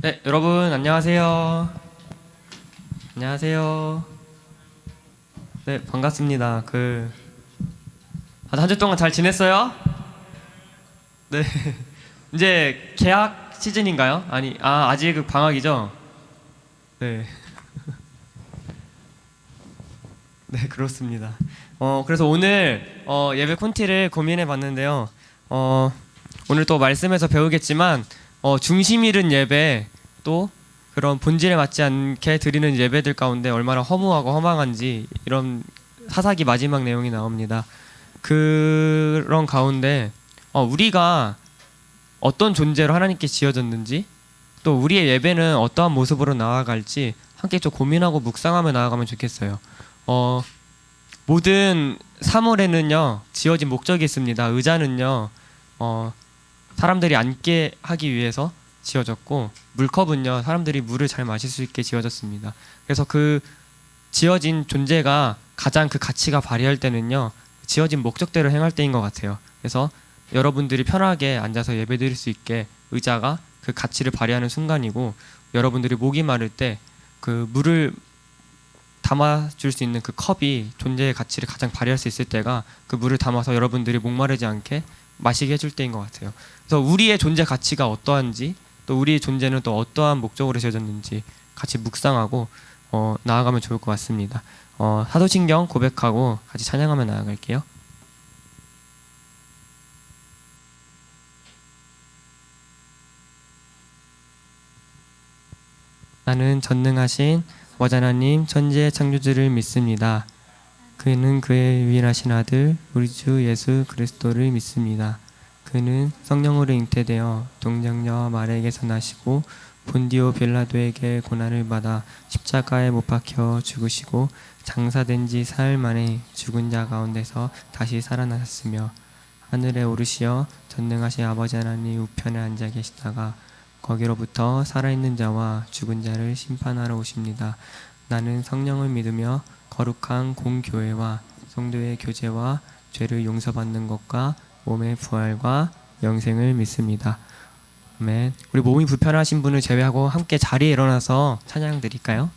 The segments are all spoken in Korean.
네, 여러분 안녕하세요. 안녕하세요. 네, 반갑습니다. 한 주 동안 잘 지냈어요? 네. 이제 개학 시즌인가요? 아직 방학이죠? 네. 네, 그렇습니다. 그래서 오늘 예배 콘티를 고민해 봤는데요. 오늘 또 말씀에서 배우겠지만 중심 잃은 예배, 또 그런 본질에 맞지 않게 드리는 예배들 가운데 얼마나 허무하고 허망한지, 이런 사사기 마지막 내용이 나옵니다. 그런 가운데 우리가 어떤 존재로 하나님께 지어졌는지, 또 우리의 예배는 어떠한 모습으로 나아갈지 함께 좀 고민하고 묵상하며 나아가면 좋겠어요. 모든 사물에는요 지어진 목적이 있습니다. 의자는요 사람들이 앉게 하기 위해서 지어졌고, 물컵은요 사람들이 물을 잘 마실 수 있게 지어졌습니다. 그래서 그 지어진 존재가 가장 그 가치가 발휘할 때는요 지어진 목적대로 행할 때인 것 같아요. 그래서 여러분들이 편하게 앉아서 예배드릴 수 있게 의자가 그 가치를 발휘하는 순간이고, 여러분들이 목이 마를 때 그 물을 담아줄 수 있는 그 컵이 존재의 가치를 가장 발휘할 수 있을 때가 그 물을 담아서 여러분들이 목마르지 않게 마시게 해줄 때인 것 같아요. 그래서 우리의 존재 가치가 어떠한지, 또 우리의 존재는 또 어떠한 목적으로 지어졌는지 같이 묵상하고 나아가면 좋을 것 같습니다. 사도신경 고백하고 같이 찬양하며 나아갈게요. 나는 전능하신 와자나님 천지의 창조주를 믿습니다. 그는 그의 유일하신 아들 우리 주 예수 그리스도를 믿습니다. 그는 성령으로 잉태되어 동정녀 마리아에게서 나시고 본디오 빌라도에게 고난을 받아 십자가에 못 박혀 죽으시고 장사된 지 사흘 만에 죽은 자 가운데서 다시 살아나셨으며 하늘에 오르시어 전능하신 아버지 하나님 우편에 앉아 계시다가 거기로부터 살아있는 자와 죽은 자를 심판하러 오십니다. 나는 성령을 믿으며 거룩한 공교회와 성도의 교제와 죄를 용서받는 것과 몸의 부활과 영생을 믿습니다. 아멘. 우리 몸이 불편하신 분을 제외하고 함께 자리에 일어나서 찬양 드릴까요?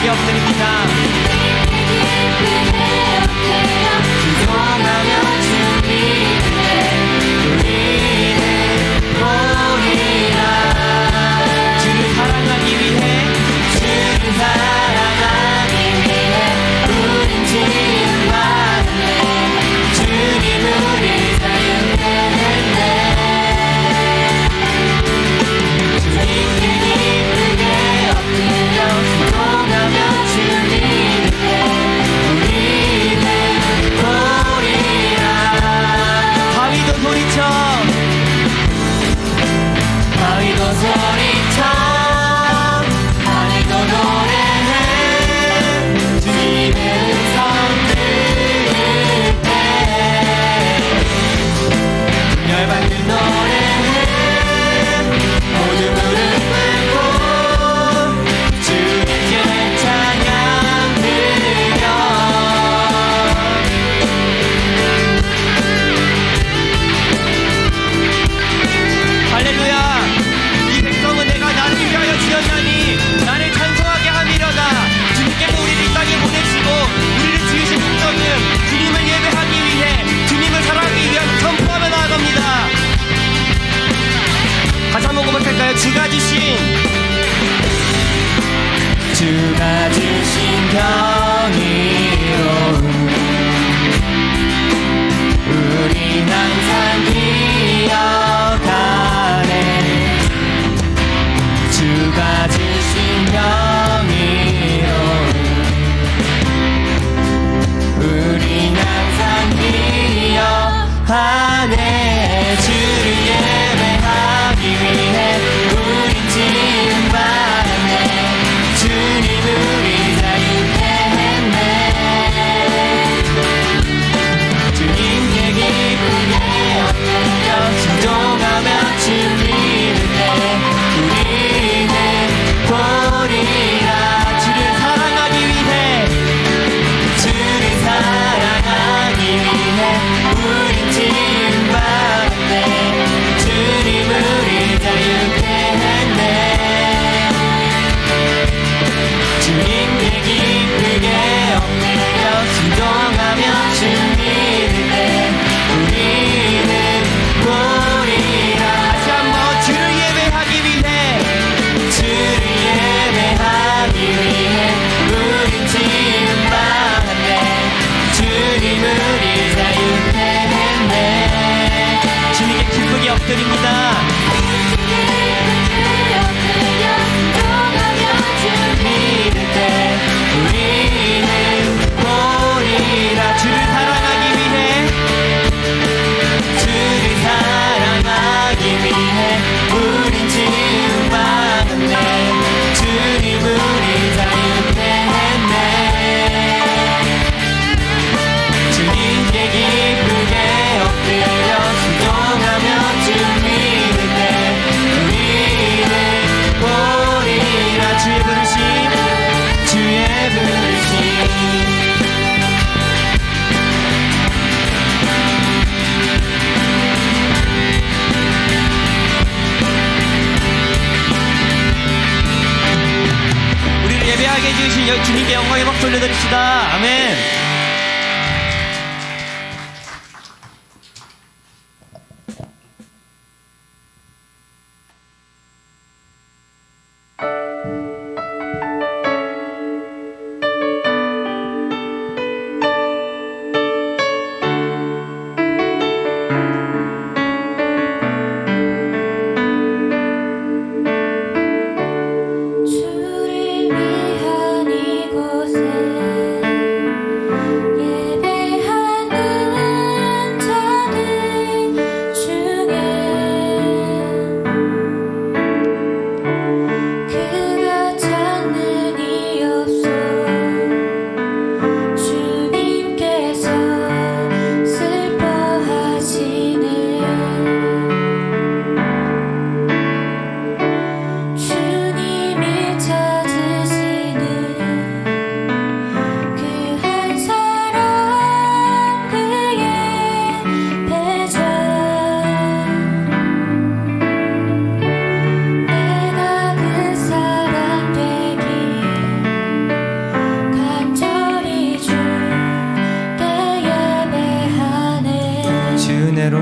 없습니다. 죄송하면 주님께 영광의 박수 올려드립시다. 아멘. 주를 위한 이곳에 예배하는 자들 중에 그가 찾는 이 없소. 주님께서 슬퍼하시네. 주님이 찾으시는 그 한 사람 그의 배자. 내가 그 사람 되기 간절히 주께 예배하네. 주 은혜로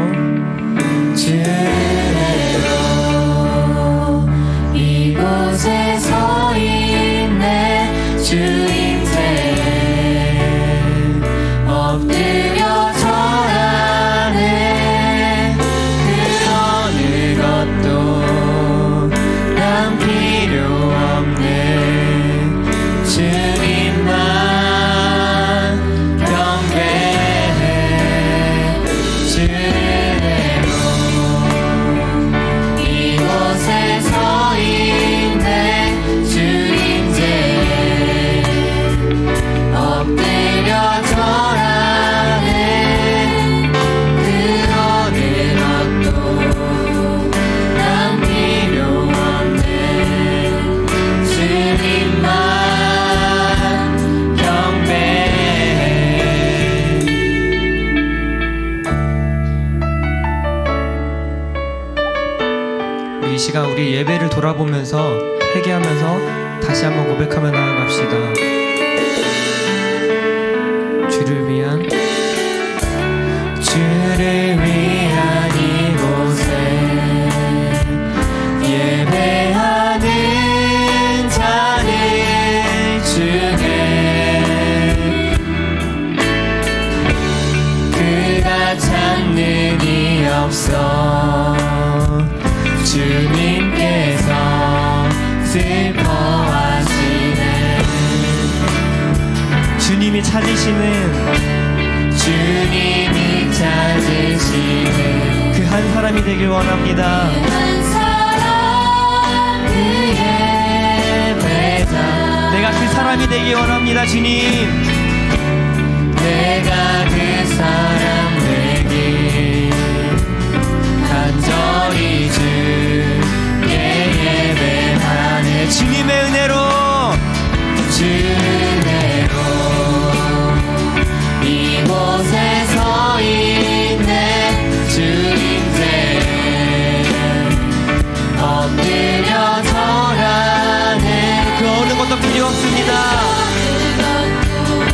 이곳에 서 있네. 주 임재에 엎드려 절하네. 그 어느 것도 난 필요 없네. 주님만 경배해. 주 은혜로 이곳에 서 있네. 주 임재에 엎드려 절하네. 그 어느 것도 난 필요 없네. 주님만 경배해. 이 시간 우리 예배를 돌아보면서 회개하면서 다시 한번 고백하며 나아갑시다. 주를 위한 이곳에 예배하는 자들 중에 그가 찾는 이 없어. 주님께서 슬퍼하시네. 주님이 찾으시는 그 한 사람이 되길 원합니다. 한 사람 그의 배자. 내가 그 사람이 되길 원합니다. 주님, 내가 그 사람 되기 간절히 주께 예배하네. 주님의 은혜로 주 은혜로 이곳에 서 있네. 주 임재에 엎드려 절하네. 그 어느 것도 필요 없습니다. 그것도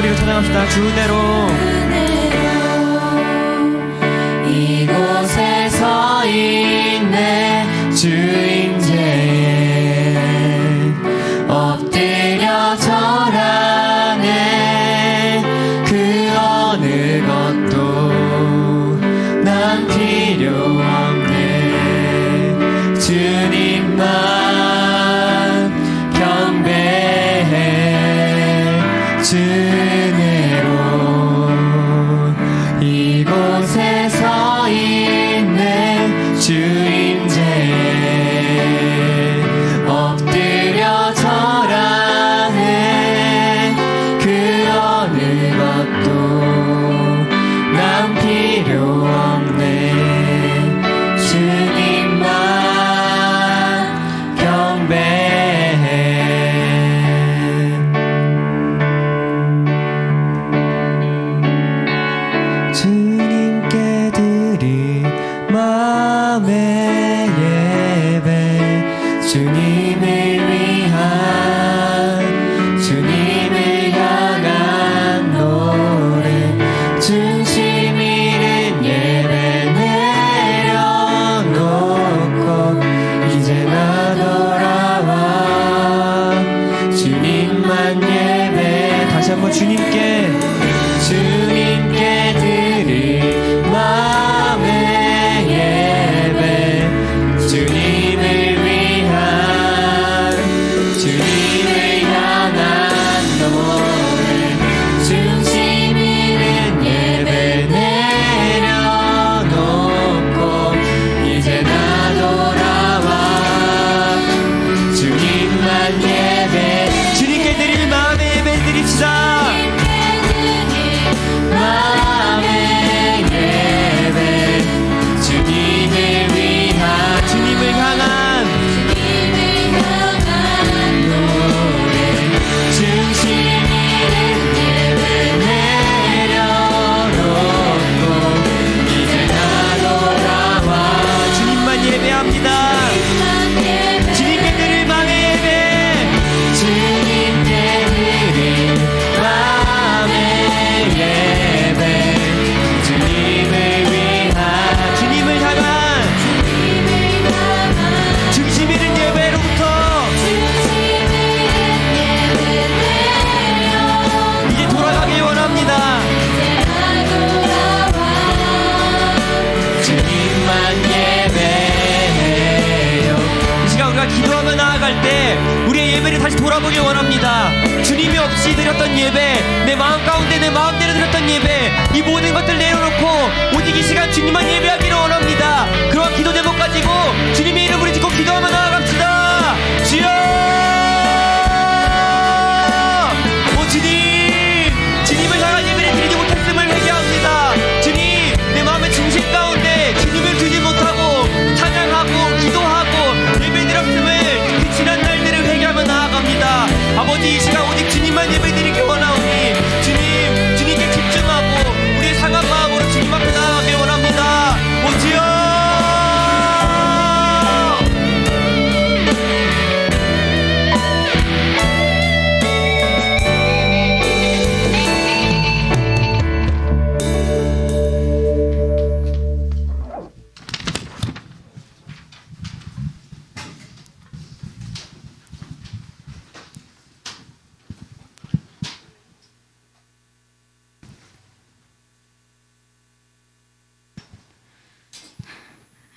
소리로 찬양합시다. 주은혜로 이곳에 서 있네 주인제에 엎드려 절하네 그 어느 것도 난 필요 없네 주님만 경배해 주내로 이곳에 서 있네 주인제에 엎드려 절하네 그 어느 것도 난 필요 없네 주님만 경배해 주님께 드릴 마음의 예배 주님을 위한 주님을 향한 노래 중심 잃은 예배 내려놓고 이제 나 돌아와 주님만 예배 다시 한번 주님께 드릴 마음의 예배 주님을 위한 주님을 향한 노래 중심 잃은 예배 내려놓고 이제 나 돌아와 주님만 예배 주님께 드릴 마음의 예배 드립시다. 마음의 예배 주님을 위한 주님을 향한 노래 중심 잃은 예배 내려놓고 이제 나 돌아와 주님만 예배합니다. 주님께 드릴 마음의 예배 주님께 드릴 마음의 예배 주님을 위한 주님을 향한 중심 잃은 예배로부터 이제 돌아가길 원합니다. 주님만 예배해요 이 시간 우리가 기도하며 나아갈 때 우리의 예배를 다시 돌아보길 원합니다. 주님이 없이 드렸던 예배, 내 마음 가운데 내 마음대로 드렸던 예배, 이 모든 것들 내려놓고 오직 이 시간 주님만 예배하기를 원합니다. 그러한 기도 제목 가지고 주님의 이름으로 짓고 기도하며 나아갑시다. 주여! 오 주님! 주님을 향한 예배를 드리지 못했음을 회개합니다. 주님! 내 마음의 중심 가운데 주님을 두지 못하고 찬양하고 기도하고 예배드렸음을 그 지난 날들을 회개하며 나아갑니다. 아버지 이 시간 오직 주님만 예배드리기 원하오니 주님께 집중하고 우리의 상한 마음으로 주님 앞에 나아가길 원합니다. 오 주여!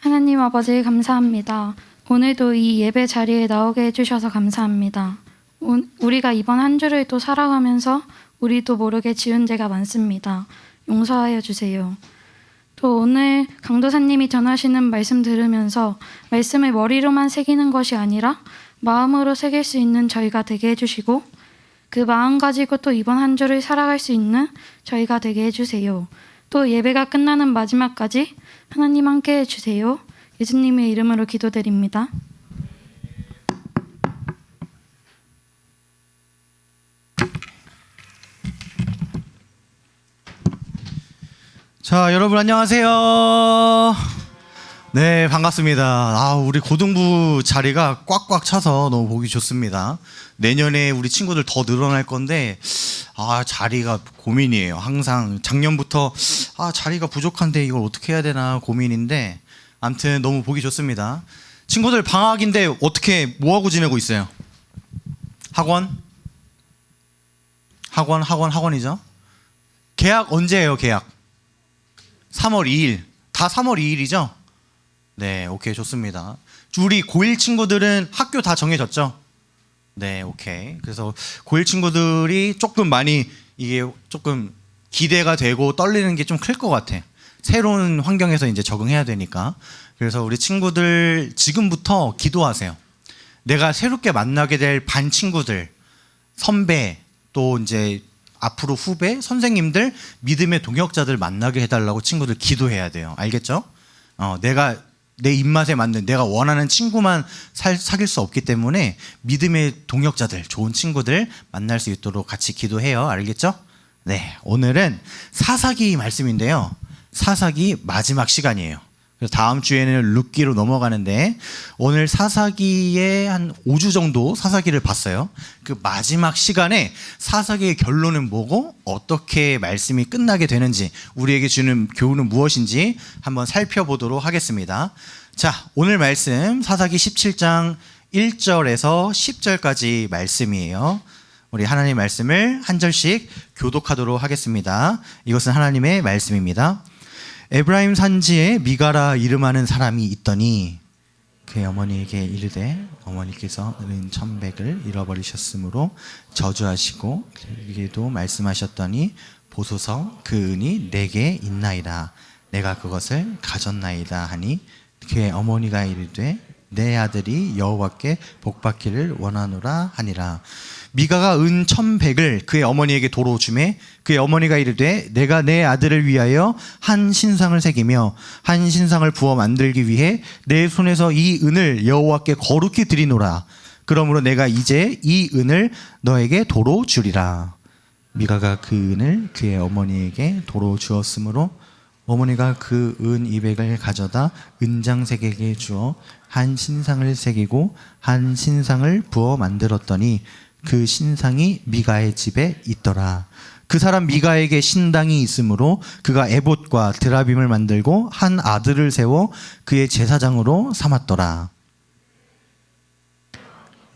하나님 아버지 감사합니다. 오늘도 이 예배 자리에 나오게 해주셔서 감사합니다. 우리가 이번 한 주를 또 살아가면서 우리도 모르게 지은 죄가 많습니다. 용서하여 주세요. 또 오늘 강도사님이 전하시는 말씀 들으면서 말씀을 머리로만 새기는 것이 아니라 마음으로 새길 수 있는 저희가 되게 해주시고 그 마음 가지고 또 이번 한 주를 살아갈 수 있는 저희가 되게 해주세요. 또 예배가 끝나는 마지막까지 하나님 함께 해주세요. 예수님의 이름으로 기도드립니다. 자, 여러분 안녕하세요. 네, 반갑습니다. 우리 고등부 자리가 꽉꽉 차서 너무 보기 좋습니다. 내년에 우리 친구들 더 늘어날 건데, 자리가 고민이에요. 항상 작년부터, 자리가 부족한데 이걸 어떻게 해야 되나 고민인데, 아무튼 너무 보기 좋습니다. 친구들 방학인데 어떻게, 뭐하고 지내고 있어요? 학원이죠? 개학 언제예요, 개학? 3월 2일. 다 3월 2일이죠? 네, 오케이, 좋습니다. 우리 고1 친구들은 학교 다 정해졌죠? 네, 오케이. 그래서 고1 친구들이 조금 많이 이게 조금 기대가 되고 떨리는 게 좀 클 것 같아. 새로운 환경에서 이제 적응해야 되니까. 그래서 우리 친구들 지금부터 기도하세요. 내가 새롭게 만나게 될 반 친구들, 선배, 또 이제 앞으로 후배, 선생님들, 믿음의 동역자들 만나게 해달라고 친구들 기도해야 돼요. 알겠죠? 내가 내 입맛에 맞는, 내가 원하는 친구만 사귈 수 없기 때문에 믿음의 동역자들, 좋은 친구들 만날 수 있도록 같이 기도해요. 알겠죠? 네, 오늘은 사사기 말씀인데요. 사사기 마지막 시간이에요. 그래서 다음 주에는 룻기로 넘어가는데, 오늘 사사기에 한 5주 정도 사사기를 봤어요. 그 마지막 시간에 사사기의 결론은 뭐고 어떻게 말씀이 끝나게 되는지, 우리에게 주는 교훈은 무엇인지 한번 살펴보도록 하겠습니다. 자, 오늘 말씀 사사기 17장 1절에서 10절까지 말씀이에요. 우리 하나님의 말씀을 한 절씩 교독하도록 하겠습니다. 이것은 하나님의 말씀입니다. 에브라임 산지에 미가라 이름하는 사람이 있더니 그의 어머니에게 이르되 어머니께서 은 천백을 잃어버리셨으므로 저주하시고 그에게도 말씀하셨더니 보소서 그 은이 내게 있나이다. 내가 그것을 가졌나이다 하니 그의 어머니가 이르되 내 아들이 여호와께 복받기를 원하노라 하니라. 미가가 은 1,100을 그의 어머니에게 도로 주매 그의 어머니가 이르되 내가 내 아들을 위하여 한 신상을 새기며 한 신상을 부어 만들기 위해 내 손에서 이 은을 여호와께 거룩히 드리노라. 그러므로 내가 이제 이 은을 너에게 도로 주리라. 미가가 그 은을 그의 어머니에게 도로 주었으므로 어머니가 그 은 200을 가져다 은장색에게 주어 한 신상을 새기고 한 신상을 부어 만들었더니 그 신상이 미가의 집에 있더라. 그 사람 미가에게 신당이 있으므로 그가 에봇과 드라빔을 만들고 한 아들을 세워 그의 제사장으로 삼았더라.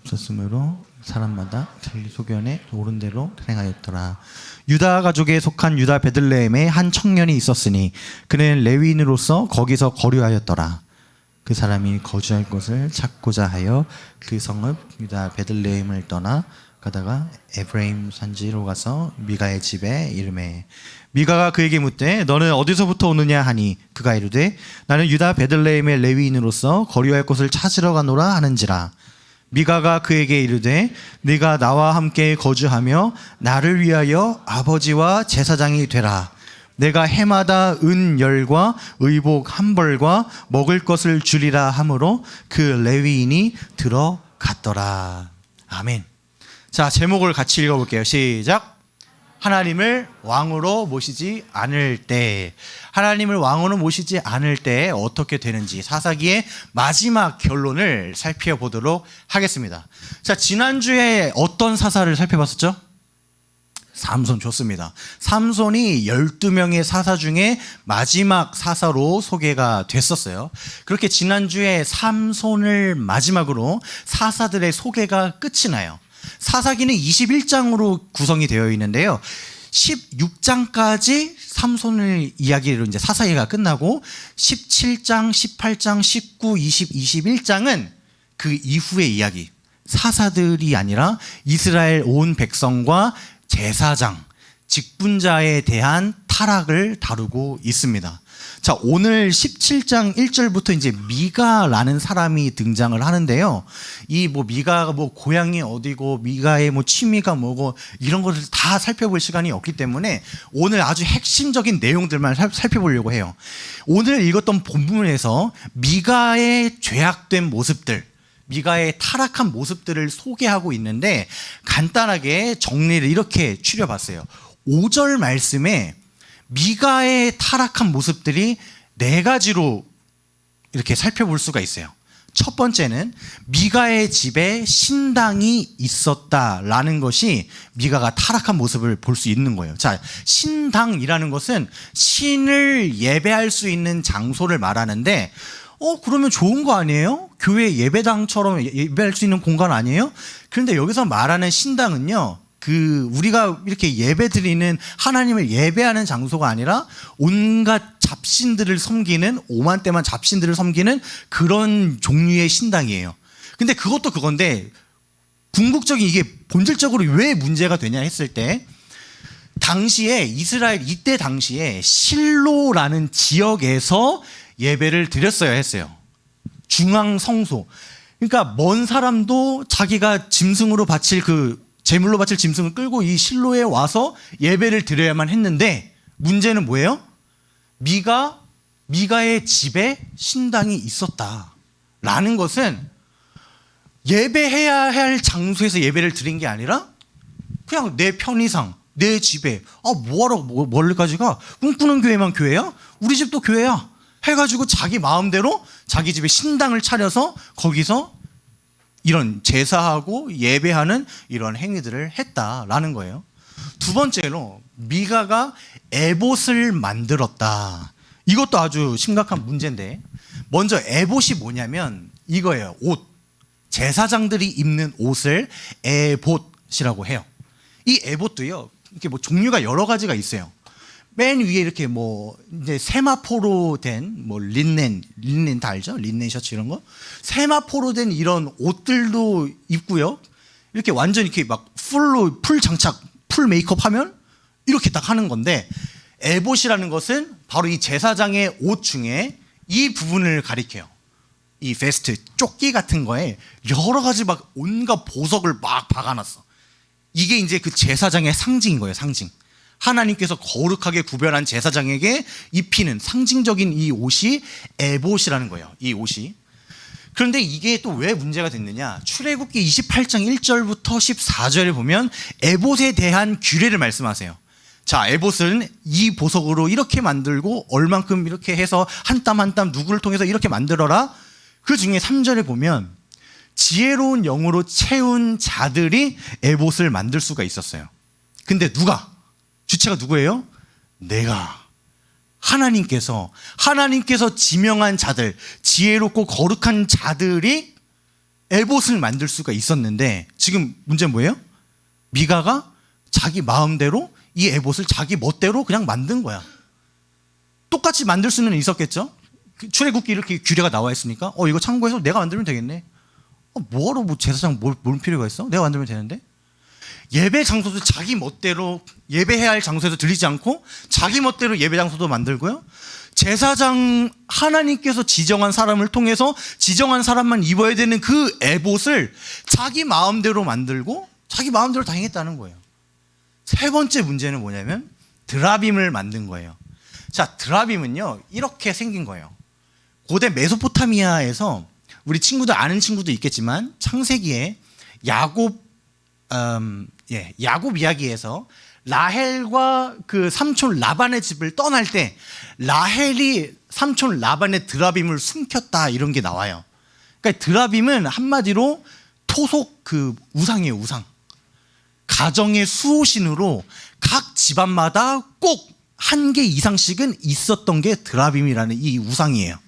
없었으므로 사람마다 자기 소견에 옳은 대로 행하였더라. 유다 가족에 속한 유다 베들레헴에 한 청년이 있었으니 그는 레위인으로서 거기서 거류하였더라. 그 사람이 거주할 곳을 찾고자 하여 그 성읍 유다 베들레헴을 떠나 가다가 에브라임 산지로 가서 미가의 집에 이르매 미가가 그에게 묻되 너는 어디서부터 오느냐 하니 그가 이르되 나는 유다 베들레헴의 레위인으로서 거류할 곳을 찾으러 가노라 하는지라. 미가가 그에게 이르되 네가 나와 함께 거주하며 나를 위하여 아버지와 제사장이 되라. 내가 해마다 은 10과 의복 1벌과 먹을 것을 주리라 하므로 그 레위인이 들어갔더라. 아멘. 자, 제목을 같이 읽어볼게요. 시작. 하나님을 왕으로 모시지 않을 때, 하나님을 왕으로 모시지 않을 때 어떻게 되는지 사사기의 마지막 결론을 살펴보도록 하겠습니다. 자, 지난주에 어떤 사사를 살펴봤었죠? 삼손. 좋습니다. 삼손이 12명의 사사 중에 마지막 사사로 소개가 됐었어요. 그렇게 지난주에 삼손을 마지막으로 사사들의 소개가 끝이 나요. 사사기는 21장으로 구성이 되어 있는데요. 16장까지 삼손을 이야기로 이제 사사기가 끝나고 17장, 18장, 19, 20, 21장은 그 이후의 이야기. 사사들이 아니라 이스라엘 온 백성과 제사장, 직분자에 대한 타락을 다루고 있습니다. 자, 오늘 17장 1절부터 이제 미가라는 사람이 등장을 하는데요. 이 미가가 고향이 어디고 미가의 취미가 뭐고 이런 것을 다 살펴볼 시간이 없기 때문에 오늘 아주 핵심적인 내용들만 살펴보려고 해요. 오늘 읽었던 본문에서 미가의 죄악된 모습들, 미가의 타락한 모습들을 소개하고 있는데 간단하게 정리를 이렇게 추려봤어요. 5절 말씀에 미가의 타락한 모습들이 4가지로 이렇게 살펴볼 수가 있어요. 첫 번째는 미가의 집에 신당이 있었다라는 것이 미가가 타락한 모습을 볼 수 있는 거예요. 자, 신당이라는 것은 신을 예배할 수 있는 장소를 말하는데 그러면 좋은 거 아니에요? 교회 예배당처럼 예배할 수 있는 공간 아니에요? 그런데 여기서 말하는 신당은요, 우리가 이렇게 예배 드리는 하나님을 예배하는 장소가 아니라 온갖 잡신들을 섬기는, 오만때만 잡신들을 섬기는 그런 종류의 신당이에요. 근데 그것도 그건데, 궁극적인 이게 본질적으로 왜 문제가 되냐 했을 때, 당시에 이때 당시에 실로라는 지역에서 예배를 드렸어야 했어요. 중앙 성소. 그러니까 먼 사람도 자기가 짐승으로 바칠 제물로 바칠 짐승을 끌고 이 실로에 와서 예배를 드려야만 했는데, 문제는 뭐예요? 미가의 집에 신당이 있었다라는 것은 예배해야 할 장소에서 예배를 드린 게 아니라 그냥 내 편의상 내 집에 뭐하러 멀리까지 가? 꿈꾸는 교회만 교회야? 우리 집도 교회야 해가지고 자기 마음대로 자기 집에 신당을 차려서 거기서 이런 제사하고 예배하는 이런 행위들을 했다라는 거예요. 두 번째로 미가가 에봇을 만들었다. 이것도 아주 심각한 문제인데, 먼저 에봇이 뭐냐면 이거예요. 옷. 제사장들이 입는 옷을 에봇이라고 해요. 이 에봇도요, 이렇게 종류가 여러 가지가 있어요. 맨 위에 이렇게 이제 세마포로 된 린넨 다 알죠? 린넨 셔츠 이런 거. 세마포로 된 이런 옷들도 입고요. 이렇게 완전 이렇게 막 풀 장착, 풀 메이크업 하면 이렇게 딱 하는 건데, 에봇이라는 것은 바로 이 제사장의 옷 중에 이 부분을 가리켜요. 이 베스트, 조끼 같은 거에 여러 가지 막 온갖 보석을 막 박아놨어. 이게 이제 그 제사장의 상징인 거예요, 상징. 하나님께서 거룩하게 구별한 제사장에게 입히는 상징적인 이 옷이 에봇이라는 거예요, 이 옷이. 그런데 이게 또 왜 문제가 됐느냐? 출애굽기 28장 1절부터 14절에 보면 에봇에 대한 규례를 말씀하세요. 자, 에봇은 이 보석으로 이렇게 만들고 얼만큼 이렇게 해서 한 땀 한 땀 누구를 통해서 이렇게 만들어라. 그 중에 3절에 보면 지혜로운 영으로 채운 자들이 에봇을 만들 수가 있었어요. 근데 주체가 누구예요? 내가. 하나님께서 지명한 자들, 지혜롭고 거룩한 자들이 에봇을 만들 수가 있었는데, 지금 문제는 뭐예요? 미가가 자기 마음대로 이 에봇을 자기 멋대로 그냥 만든 거야. 똑같이 만들 수는 있었겠죠? 출애굽기 이렇게 규례가 나와 있으니까 이거 참고해서 내가 만들면 되겠네. 뭐하러 제사장 뭘 필요가 있어? 내가 만들면 되는데. 예배 장소도 자기 멋대로 예배해야 할 장소에서 들리지 않고 자기 멋대로 예배 장소도 만들고요. 제사장, 하나님께서 지정한 사람을 통해서 지정한 사람만 입어야 되는 그 에봇을 자기 마음대로 만들고 자기 마음대로 다 행했다는 거예요. 세 번째 문제는 뭐냐면 드라빔을 만든 거예요. 자, 드라빔은요, 이렇게 생긴 거예요. 고대 메소포타미아에서 우리 친구들 아는 친구도 있겠지만, 창세기에 야곱 이야기에서 라헬과 그 삼촌 라반의 집을 떠날 때 라헬이 삼촌 라반의 드라빔을 숨겼다, 이런 게 나와요. 그러니까 드라빔은 한마디로 토속 우상이에요, 우상. 가정의 수호신으로 각 집안마다 꼭 한 개 이상씩은 있었던 게 드라빔이라는 이 우상이에요.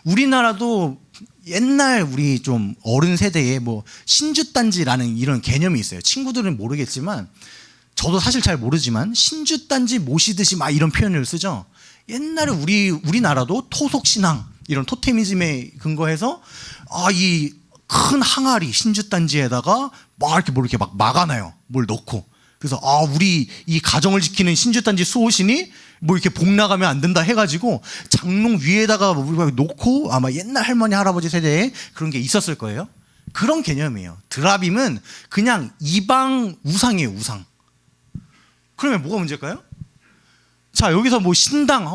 우리나라도 옛날 우리 좀 어른 세대에 신주단지라는 이런 개념이 있어요. 친구들은 모르겠지만, 저도 사실 잘 모르지만 신주단지 모시듯이 막 이런 표현을 쓰죠. 옛날에 우리나라도 토속신앙, 이런 토테미즘에 근거해서 이 큰 항아리 신주단지에다가 이렇게 막 막아놔요. 뭘 넣고. 그래서 우리 이 가정을 지키는 신주단지 수호신이 이렇게 복 나가면 안 된다 해가지고 장롱 위에다가 놓고, 아마 옛날 할머니 할아버지 세대에 그런 게 있었을 거예요. 그런 개념이에요. 드라빔은 그냥 이방 우상이에요, 우상. 그러면 뭐가 문제일까요? 자, 여기서 신당,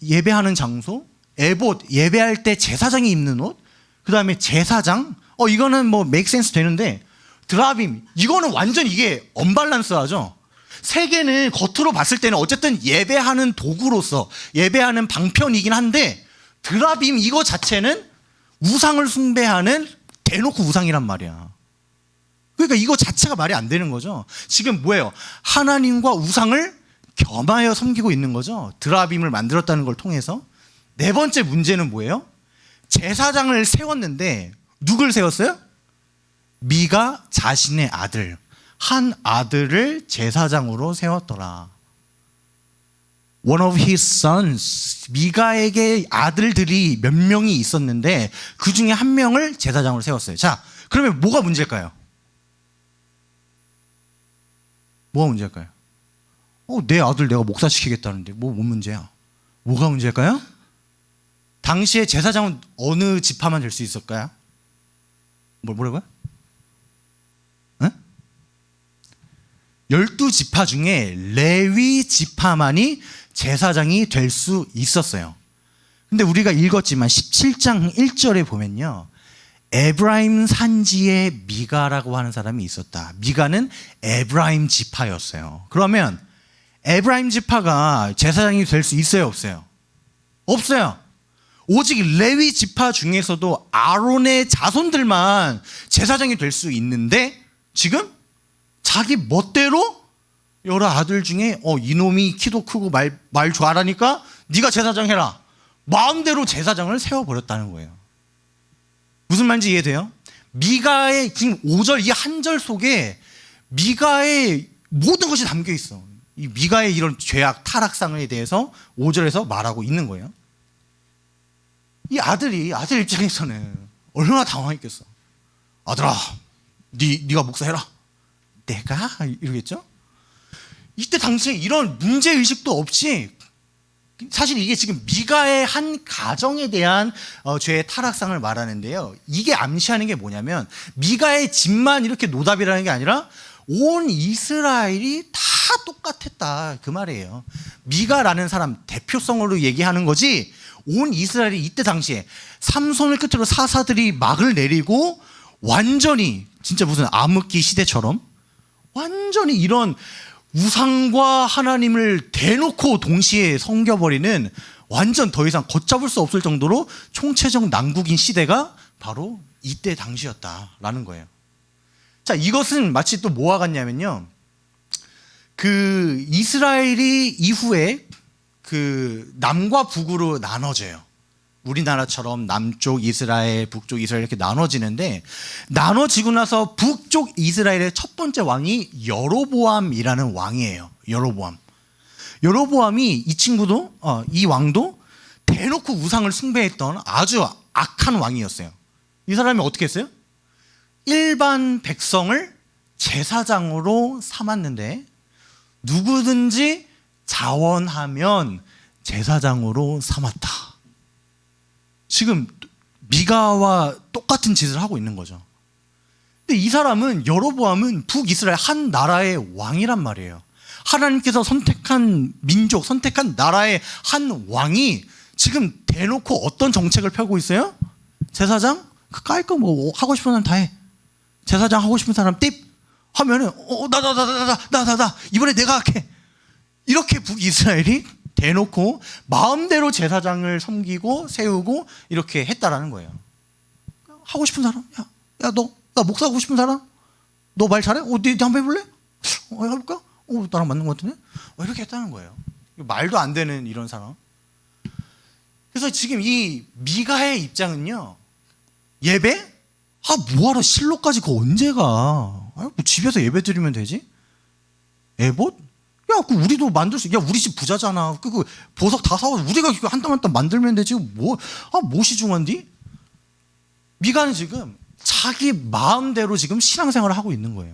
예배하는 장소, 에봇, 예배할 때 제사장이 입는 옷, 그 다음에 제사장, 이거는 make sense 되는데, 드라빔, 이거는 완전 이게 언밸런스하죠. 세 개는 겉으로 봤을 때는 어쨌든 예배하는 도구로서 예배하는 방편이긴 한데, 드라빔 이거 자체는 우상을 숭배하는 대놓고 우상이란 말이야. 그러니까 이거 자체가 말이 안 되는 거죠. 지금 뭐예요? 하나님과 우상을 겸하여 섬기고 있는 거죠. 드라빔을 만들었다는 걸 통해서. 네 번째 문제는 뭐예요? 제사장을 세웠는데 누굴 세웠어요? 미가 자신의 아들, 한 아들을 제사장으로 세웠더라. One of his sons. 미가에게 아들들이 몇 명이 있었는데 그 중에 한 명을 제사장으로 세웠어요. 자, 그러면 뭐가 문제일까요? 뭐가 문제일까요? 내 아들 내가 목사시키겠다는데 뭔 문제야? 뭐가 문제일까요? 당시에 제사장은 어느 지파만 될 수 있을까요? 뭐라고요? 12지파 중에 레위 지파만이 제사장이 될 수 있었어요. 근데 우리가 읽었지만 17장 1절에 보면요, 에브라임 산지에 미가라고 하는 사람이 있었다. 미가는 에브라임 지파였어요. 그러면 에브라임 지파가 제사장이 될 수 있어요, 없어요? 없어요. 오직 레위 지파 중에서도 아론의 자손들만 제사장이 될 수 있는데 지금 자기 멋대로 여러 아들 중에 이놈이 키도 크고 말 잘하니까 네가 제사장 해라. 마음대로 제사장을 세워버렸다는 거예요. 무슨 말인지 이해돼요? 미가의 지금 5절 이 한 절 속에 미가의 모든 것이 담겨 있어. 이 미가의 이런 죄악 타락상에 대해서 5절에서 말하고 있는 거예요. 이 아들 입장에서는 얼마나 당황했겠어. 아들아, 네가 목사해라. 내가? 이러겠죠? 이때 당시에 이런 문제의식도 없이 사실 이게 지금 미가의 한 가정에 대한 죄의 타락상을 말하는데요. 이게 암시하는 게 뭐냐면 미가의 집만 이렇게 노답이라는 게 아니라 온 이스라엘이 다 똑같았다 그 말이에요. 미가라는 사람 대표성으로 얘기하는 거지 온 이스라엘이 이때 당시에 삼손을 끝으로 사사들이 막을 내리고 완전히 진짜 무슨 암흑기 시대처럼 완전히 이런 우상과 하나님을 대놓고 동시에 섬겨버리는 완전 더 이상 걷잡을 수 없을 정도로 총체적 난국인 시대가 바로 이때 당시였다라는 거예요. 자, 이것은 마치 또 뭐와 같냐면요, 그 이스라엘이 이후에 그 남과 북으로 나눠져요. 우리나라처럼 남쪽 이스라엘, 북쪽 이스라엘 이렇게 나눠지는데, 나눠지고 나서 북쪽 이스라엘의 첫 번째 왕이 여로보암이라는 왕이에요. 여로보암이 이 친구도 이 왕도 대놓고 우상을 숭배했던 아주 악한 왕이었어요. 이 사람이 어떻게 했어요? 일반 백성을 제사장으로 삼았는데 누구든지 자원하면 제사장으로 삼았다. 지금 미가와 똑같은 짓을 하고 있는 거죠. 근데 이 사람은, 여로보암은 북이스라엘 한 나라의 왕이란 말이에요. 하나님께서 선택한 민족, 선택한 나라의 한 왕이 지금 대놓고 어떤 정책을 펴고 있어요? 제사장? 깔 거 뭐 하고 싶은 사람 다 해. 제사장 하고 싶은 사람 띠 하면은 나 이번에 내가 할게. 이렇게 북이스라엘이 대놓고 마음대로 제사장을 섬기고 세우고 이렇게 했다라는 거예요. 하고 싶은 사람, 야 나 목사 하고 싶은 사람, 너 말 잘해? 네 한번 해볼래? 해볼까? 나랑 맞는 것 같은데? 이렇게 했다는 거예요. 말도 안 되는 이런 사람. 그래서 지금 이 미가의 입장은요, 예배? 뭐하러 실로까지 그거 언제 가? 뭐 집에서 예배 드리면 되지? 에봇? 우리도 만들 수, 우리 집 부자잖아. 그 보석 다 사와서 우리가 한 땀 한 땀 만들면 되지. 무엇이 중요한디? 미가는 지금 자기 마음대로 지금 신앙생활을 하고 있는 거예요.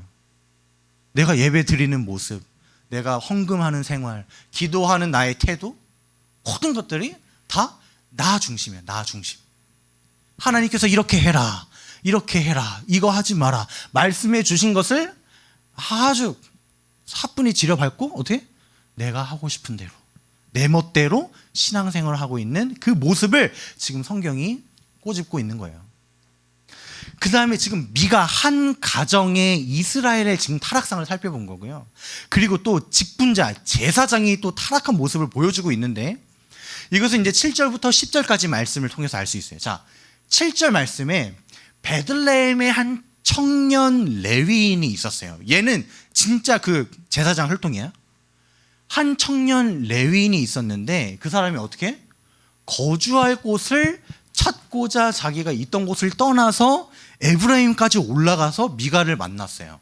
내가 예배 드리는 모습, 내가 헌금하는 생활, 기도하는 나의 태도, 모든 것들이 다 나 중심이야. 나 중심. 하나님께서 이렇게 해라, 이거 하지 마라 말씀해 주신 것을 아주 사뿐히 지려밟고 어떻게? 내가 하고 싶은 대로, 내 멋대로 신앙생활을 하고 있는 그 모습을 지금 성경이 꼬집고 있는 거예요. 그 다음에 지금 미가 한 가정의 이스라엘의 지금 타락상을 살펴본 거고요. 그리고 또 직분자, 제사장이 또 타락한 모습을 보여주고 있는데, 이것은 이제 7절부터 10절까지 말씀을 통해서 알 수 있어요. 자, 7절 말씀에 베들레헴의 한 청년 레위인이 있었어요. 얘는 진짜 그 제사장 혈통이야. 한 청년 레위인이 있었는데 그 사람이 어떻게? 거주할 곳을 찾고자 자기가 있던 곳을 떠나서 에브라임까지 올라가서 미가를 만났어요.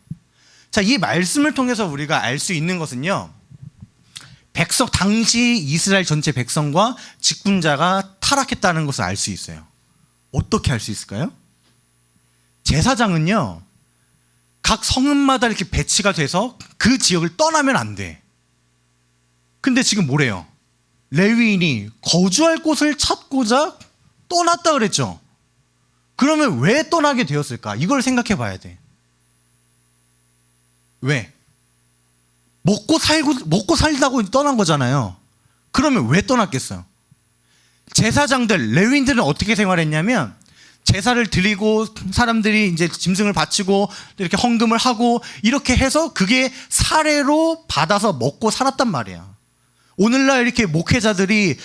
자, 이 말씀을 통해서 우리가 알 수 있는 것은요, 당시 이스라엘 전체 백성과 직분자가 타락했다는 것을 알 수 있어요. 어떻게 알 수 있을까요? 제사장은요, 각 성읍마다 이렇게 배치가 돼서 그 지역을 떠나면 안 돼. 근데 지금 뭐래요? 레위인이 거주할 곳을 찾고자 떠났다 그랬죠. 그러면 왜 떠나게 되었을까? 이걸 생각해 봐야 돼. 왜? 먹고 살다고 떠난 거잖아요. 그러면 왜 떠났겠어요? 제사장들, 레위인들은 어떻게 생활했냐면 제사를 드리고 사람들이 이제 짐승을 바치고 이렇게 헌금을 하고 이렇게 해서 그게 사례로 받아서 먹고 살았단 말이야. 오늘날 이렇게 목회자들이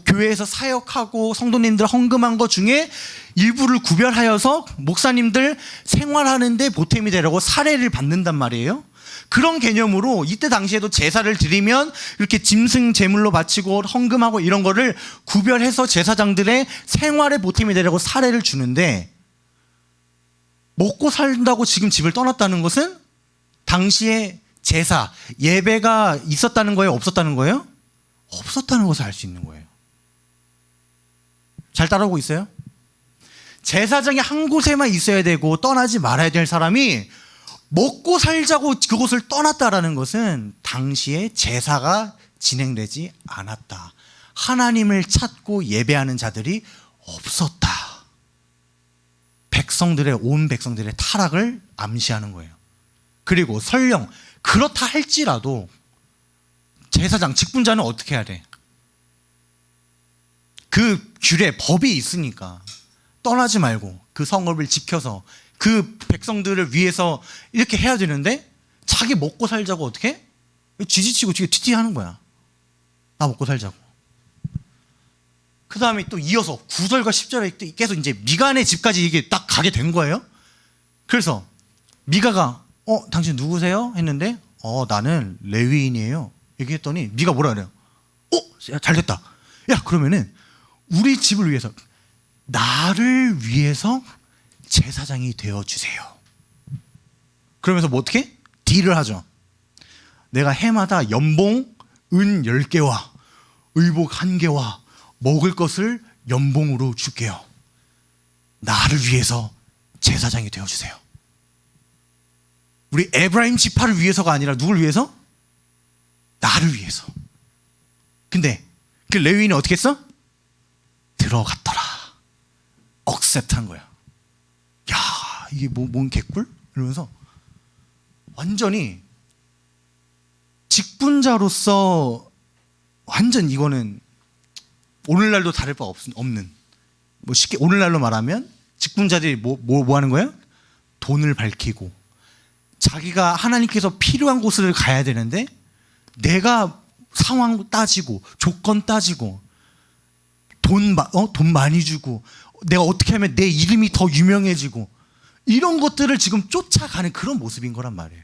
교회에서 사역하고 성도님들 헌금한 것 중에 일부를 구별하여서 목사님들 생활하는데 보탬이 되려고 사례를 받는단 말이에요. 그런 개념으로 이때 당시에도 제사를 드리면 이렇게 짐승 제물로 바치고 헌금하고 이런 거를 구별해서 제사장들의 생활에 보탬이 되려고 사례를 주는데, 먹고 살다고 지금 집을 떠났다는 것은 당시에 제사, 예배가 있었다는 거예요? 없었다는 거예요? 없었다는 것을 알 수 있는 거예요. 잘 따라오고 있어요? 제사장이 한 곳에만 있어야 되고 떠나지 말아야 될 사람이 먹고 살자고 그곳을 떠났다라는 것은 당시에 제사가 진행되지 않았다. 하나님을 찾고 예배하는 자들이 없었다. 온 백성들의 타락을 암시하는 거예요. 그리고 설령 그렇다 할지라도 제사장, 직분자는 어떻게 해야 돼? 그 규례, 법이 있으니까 떠나지 말고 그 성읍을 지켜서 그 백성들을 위해서 이렇게 해야 되는데, 자기 먹고 살자고 어떻게? 지지치고 튀튀하는 거야. 나 먹고 살자고. 그 다음에 또 이어서 9절과 10절에 계속 이제 미간의 집까지 이게 딱 가게 된 거예요. 그래서 미가가 당신 누구세요? 했는데 나는 레위인이에요. 얘기했더니 미가 뭐라 그래요? 야, 잘 됐다. 야, 그러면은 우리 집을 위해서, 나를 위해서 제사장이 되어주세요. 그러면서 뭐 어떻게? 딜을 하죠. 내가 해마다 연봉 은 10개와 의복 1개와 먹을 것을 연봉으로 줄게요. 나를 위해서 제사장이 되어주세요. 우리 에브라임 지파를 위해서가 아니라 누굴 위해서? 나를 위해서. 근데 그 레위인이 어떻게 했어? 들어갔더라. 억셉트한 거야. 야, 이게 뭔 개꿀? 이러면서 완전히 직분자로서 완전 이거는 오늘날도 다를 바 없는, 뭐 쉽게 오늘날로 말하면 직분자들이 뭐 하는 거예요? 돈을 밝히고 자기가 하나님께서 필요한 곳을 가야 되는데 내가 상황 따지고 조건 따지고 돈 많이 주고 내가 어떻게 하면 내 이름이 더 유명해지고 이런 것들을 지금 쫓아가는 그런 모습인 거란 말이에요.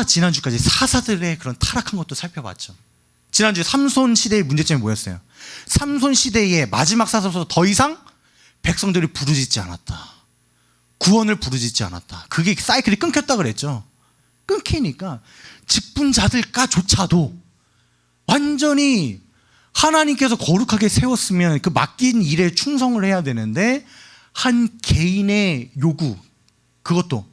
지난주까지 사사들의 그런 타락한 것도 살펴봤죠. 지난주에 삼손 시대의 문제점이 뭐였어요? 삼손 시대의 마지막 사사로서 더 이상 백성들이 부르짖지 않았다. 구원을 부르짖지 않았다. 그게 사이클이 끊겼다 그랬죠. 끊기니까 직분자들까조차도 완전히 하나님께서 거룩하게 세웠으면 그 맡긴 일에 충성을 해야 되는데 한 개인의 요구, 그것도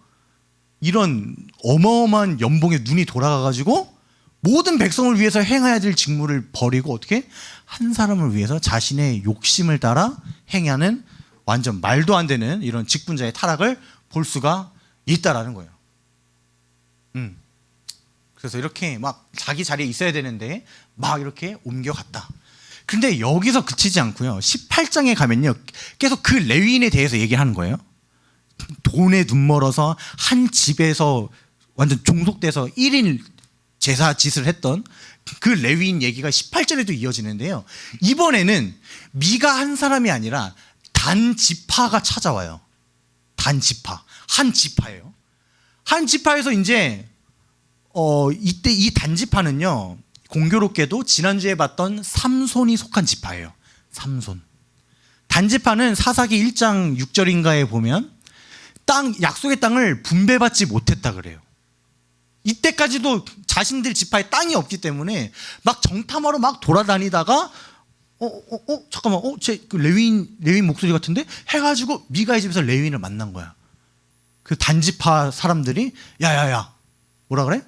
이런 어마어마한 연봉에 눈이 돌아가가지고 모든 백성을 위해서 행해야 될 직무를 버리고 어떻게 한 사람을 위해서 자신의 욕심을 따라 행하는 완전 말도 안 되는 이런 직분자의 타락을 볼 수가 있다라는 거예요. 그래서 이렇게 막 자기 자리에 있어야 되는데 막 이렇게 옮겨갔다. 근데 여기서 그치지 않고요. 18장에 가면요. 계속 그 레위인에 대해서 얘기하는 거예요. 돈에 눈멀어서 한 집에서 완전 종속돼서 1인 제사 짓을 했던 그 레위인 얘기가 18절에도 이어지는데요. 이번에는 미가 한 사람이 아니라 단 지파가 찾아와요. 단 지파, 한 지파예요. 한 지파에서 이제 이때 이 단 지파는요, 공교롭게도 지난주에 봤던 삼손이 속한 지파예요. 삼손. 단 지파는 사사기 1장 6절인가에 보면 약속의 땅을 분배받지 못했다 그래요. 이때까지도 자신들 지파에 땅이 없기 때문에 막 정탐하러 막 돌아다니다가 잠깐만, 제 레위인 목소리 같은데 해가지고 미가의 집에서 레위인을 만난 거야. 그 단지파 사람들이 야야야 뭐라 그래?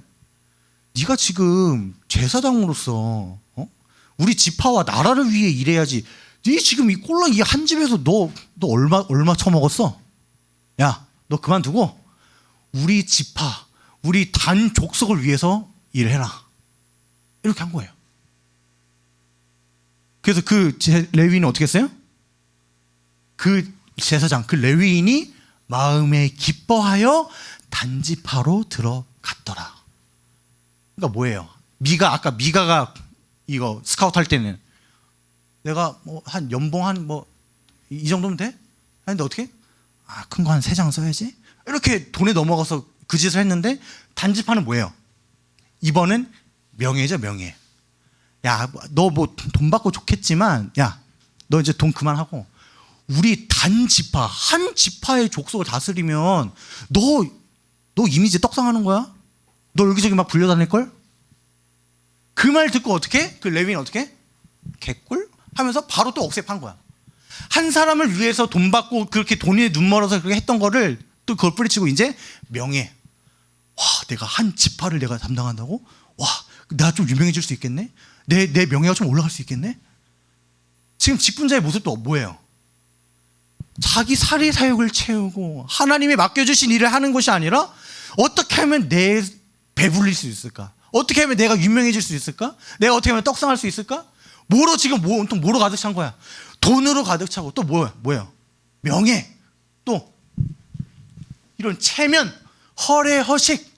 네가 지금 제사장으로서 우리 지파와 나라를 위해 일해야지. 네 지금 이 꼴랑 이 한 집에서 너 얼마 처먹었어? 야, 너 그만두고 우리 지파, 우리 단 족속을 위해서 일해라. 이렇게 한 거예요. 그래서 그 레위인은 어떻게 했어요? 그 제사장, 그 레위인이 마음에 기뻐하여 단지파로 들어갔더라. 그러니까 뭐예요? 아까 미가가 이거 스카우트 할 때는 내가 뭐 한 연봉 한 뭐 이 정도면 돼? 근데 어떻게? 큰 거 한 3장 써야지. 이렇게 돈에 넘어가서 그 짓을 했는데 단지파는 뭐예요? 이번은 명예죠, 명예. 야, 너 뭐 돈 받고 좋겠지만 야, 너 이제 돈 그만하고 우리 단 지파, 한 지파의 족속을 다스리면 너 이미지 떡상하는 거야? 너 여기저기 막 불려다닐걸? 그 말 듣고 어떻게? 그 레위는 어떻게? 개꿀? 하면서 바로 또 억셉한 거야. 한 사람을 위해서 돈 받고 그렇게 돈에 눈 멀어서 그렇게 했던 거를 또 그걸 뿌리치고 이제 명예. 와, 내가 한 지파를 내가 담당한다고? 와, 나 좀 유명해질 수 있겠네? 내 명예가 좀 올라갈 수 있겠네? 지금 직분자의 모습도 뭐예요? 자기 사리 사욕을 채우고 하나님이 맡겨주신 일을 하는 것이 아니라 어떻게 하면 내 배불릴 수 있을까? 어떻게 하면 내가 유명해질 수 있을까? 내가 어떻게 하면 떡상할 수 있을까? 뭐로 지금 온통 뭐로 가득 찬 거야? 돈으로 가득 차고 또 뭐예요? 명예, 또 이런 체면, 허례, 허식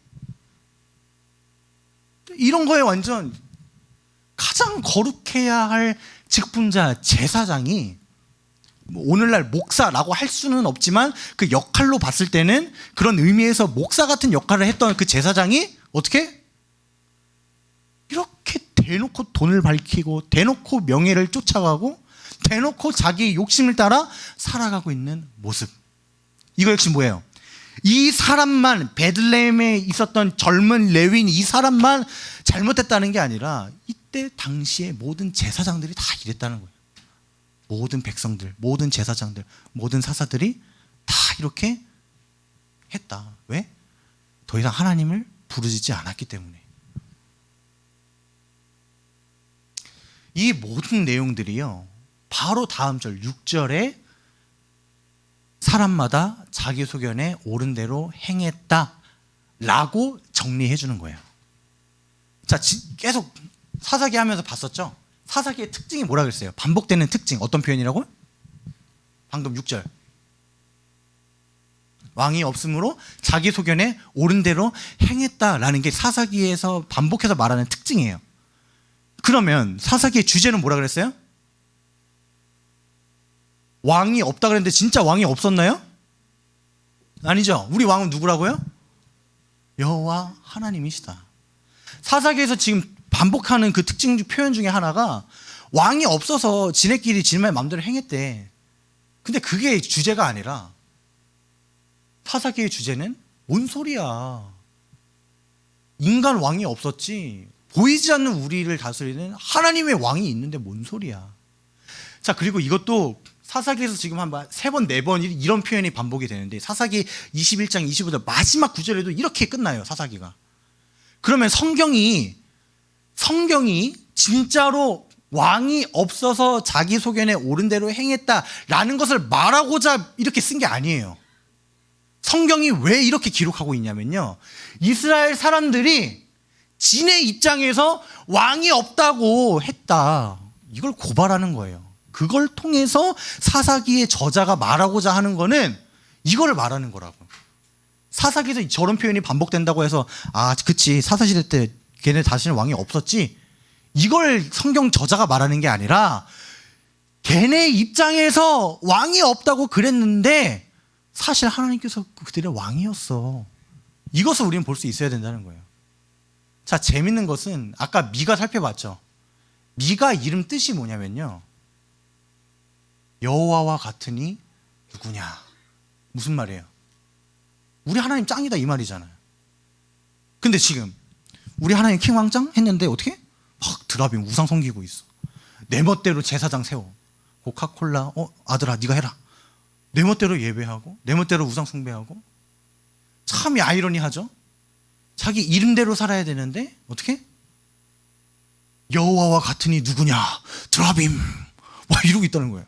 이런 거에 완전 가장 거룩해야 할 직분자 제사장이 뭐 오늘날 목사라고 할 수는 없지만 그 역할로 봤을 때는 그런 의미에서 목사 같은 역할을 했던 그 제사장이 어떻게? 이렇게 대놓고 돈을 밝히고 대놓고 명예를 쫓아가고 대놓고 자기 욕심을 따라 살아가고 있는 모습. 이거 역시 뭐예요? 이 사람만, 베들레헴에 있었던 젊은 레위인 이 사람만 잘못했다는 게 아니라 이때 당시에 모든 제사장들이 다 이랬다는 거예요. 모든 백성들, 모든 제사장들, 모든 사사들이 다 이렇게 했다. 왜? 더 이상 하나님을 부르짖지 않았기 때문에. 이 모든 내용들이요, 바로 다음 절 6절에 사람마다 자기 소견에 옳은 대로 행했다라고 정리해 주는 거예요. 자, 계속 사사기 하면서 봤었죠? 사사기의 특징이 뭐라 그랬어요? 반복되는 특징. 어떤 표현이라고? 방금 6절. 왕이 없으므로 자기 소견에 옳은 대로 행했다라는 게 사사기에서 반복해서 말하는 특징이에요. 그러면 사사기의 주제는 뭐라 그랬어요? 왕이 없다 그랬는데 진짜 왕이 없었나요? 아니죠. 우리 왕은 누구라고요? 여호와 하나님이시다. 사사기에서 지금 반복하는 그 특징 표현 중에 하나가 왕이 없어서 지네끼리 지네의 마음대로 행했대. 근데 그게 주제가 아니라 사사기의 주제는 뭔 소리야. 인간 왕이 없었지 보이지 않는 우리를 다스리는 하나님의 왕이 있는데 뭔 소리야. 자, 그리고 이것도 사사기에서 지금 한 3번, 4번 이런 표현이 반복이 되는데 사사기 21장 25절 마지막 구절에도 이렇게 끝나요. 사사기가. 그러면 성경이 진짜로 왕이 없어서 자기 소견에 옳은 대로 행했다라는 것을 말하고자 이렇게 쓴 게 아니에요. 성경이 왜 이렇게 기록하고 있냐면요, 이스라엘 사람들이 진의 입장에서 왕이 없다고 했다, 이걸 고발하는 거예요. 그걸 통해서 사사기의 저자가 말하고자 하는 거는 이거를 말하는 거라고. 사사기에서 저런 표현이 반복된다고 해서 그치 사사시대 때 걔네 다시는 왕이 없었지. 이걸 성경 저자가 말하는 게 아니라 걔네 입장에서 왕이 없다고 그랬는데 사실 하나님께서 그들의 왕이었어. 이것을 우리는 볼 수 있어야 된다는 거예요. 자, 재밌는 것은 아까 미가 살펴봤죠. 미가 이름 뜻이 뭐냐면요, 여호와와 같으니 누구냐. 무슨 말이에요? 우리 하나님 짱이다 이 말이잖아요. 근데 지금 우리 하나님 킹왕짱 했는데 어떻게? 막 드라빔 우상 섬기고 있어. 내 멋대로 제사장 세워. 코카콜라 아들아 네가 해라. 내 멋대로 예배하고 내 멋대로 우상 숭배하고. 참 아이러니하죠. 자기 이름대로 살아야 되는데 어떻게? 여호와와 같으니 누구냐? 드라빔 와 이러고 있다는 거예요.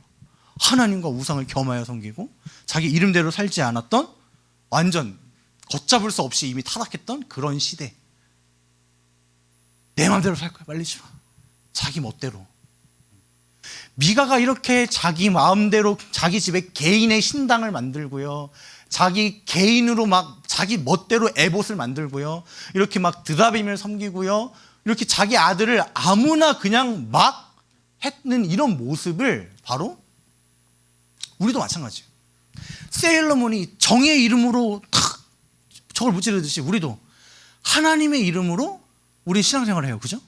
하나님과 우상을 겸하여 섬기고 자기 이름대로 살지 않았던, 완전 걷잡을 수 없이 이미 타락했던 그런 시대. 내 마음대로 살 거야. 말리지 마. 자기 멋대로. 미가가 이렇게 자기 마음대로 자기 집에 개인의 신당을 만들고요, 자기 개인으로 막 자기 멋대로 에봇을 만들고요, 이렇게 막 드라빔을 섬기고요, 이렇게 자기 아들을 아무나 그냥 막 했는 이런 모습을 바로 우리도 마찬가지예요. 세일러문이 정의의 이름으로 탁 저걸 무찌르듯이 우리도 하나님의 이름으로 우리 신앙생활을 해요. 그죠?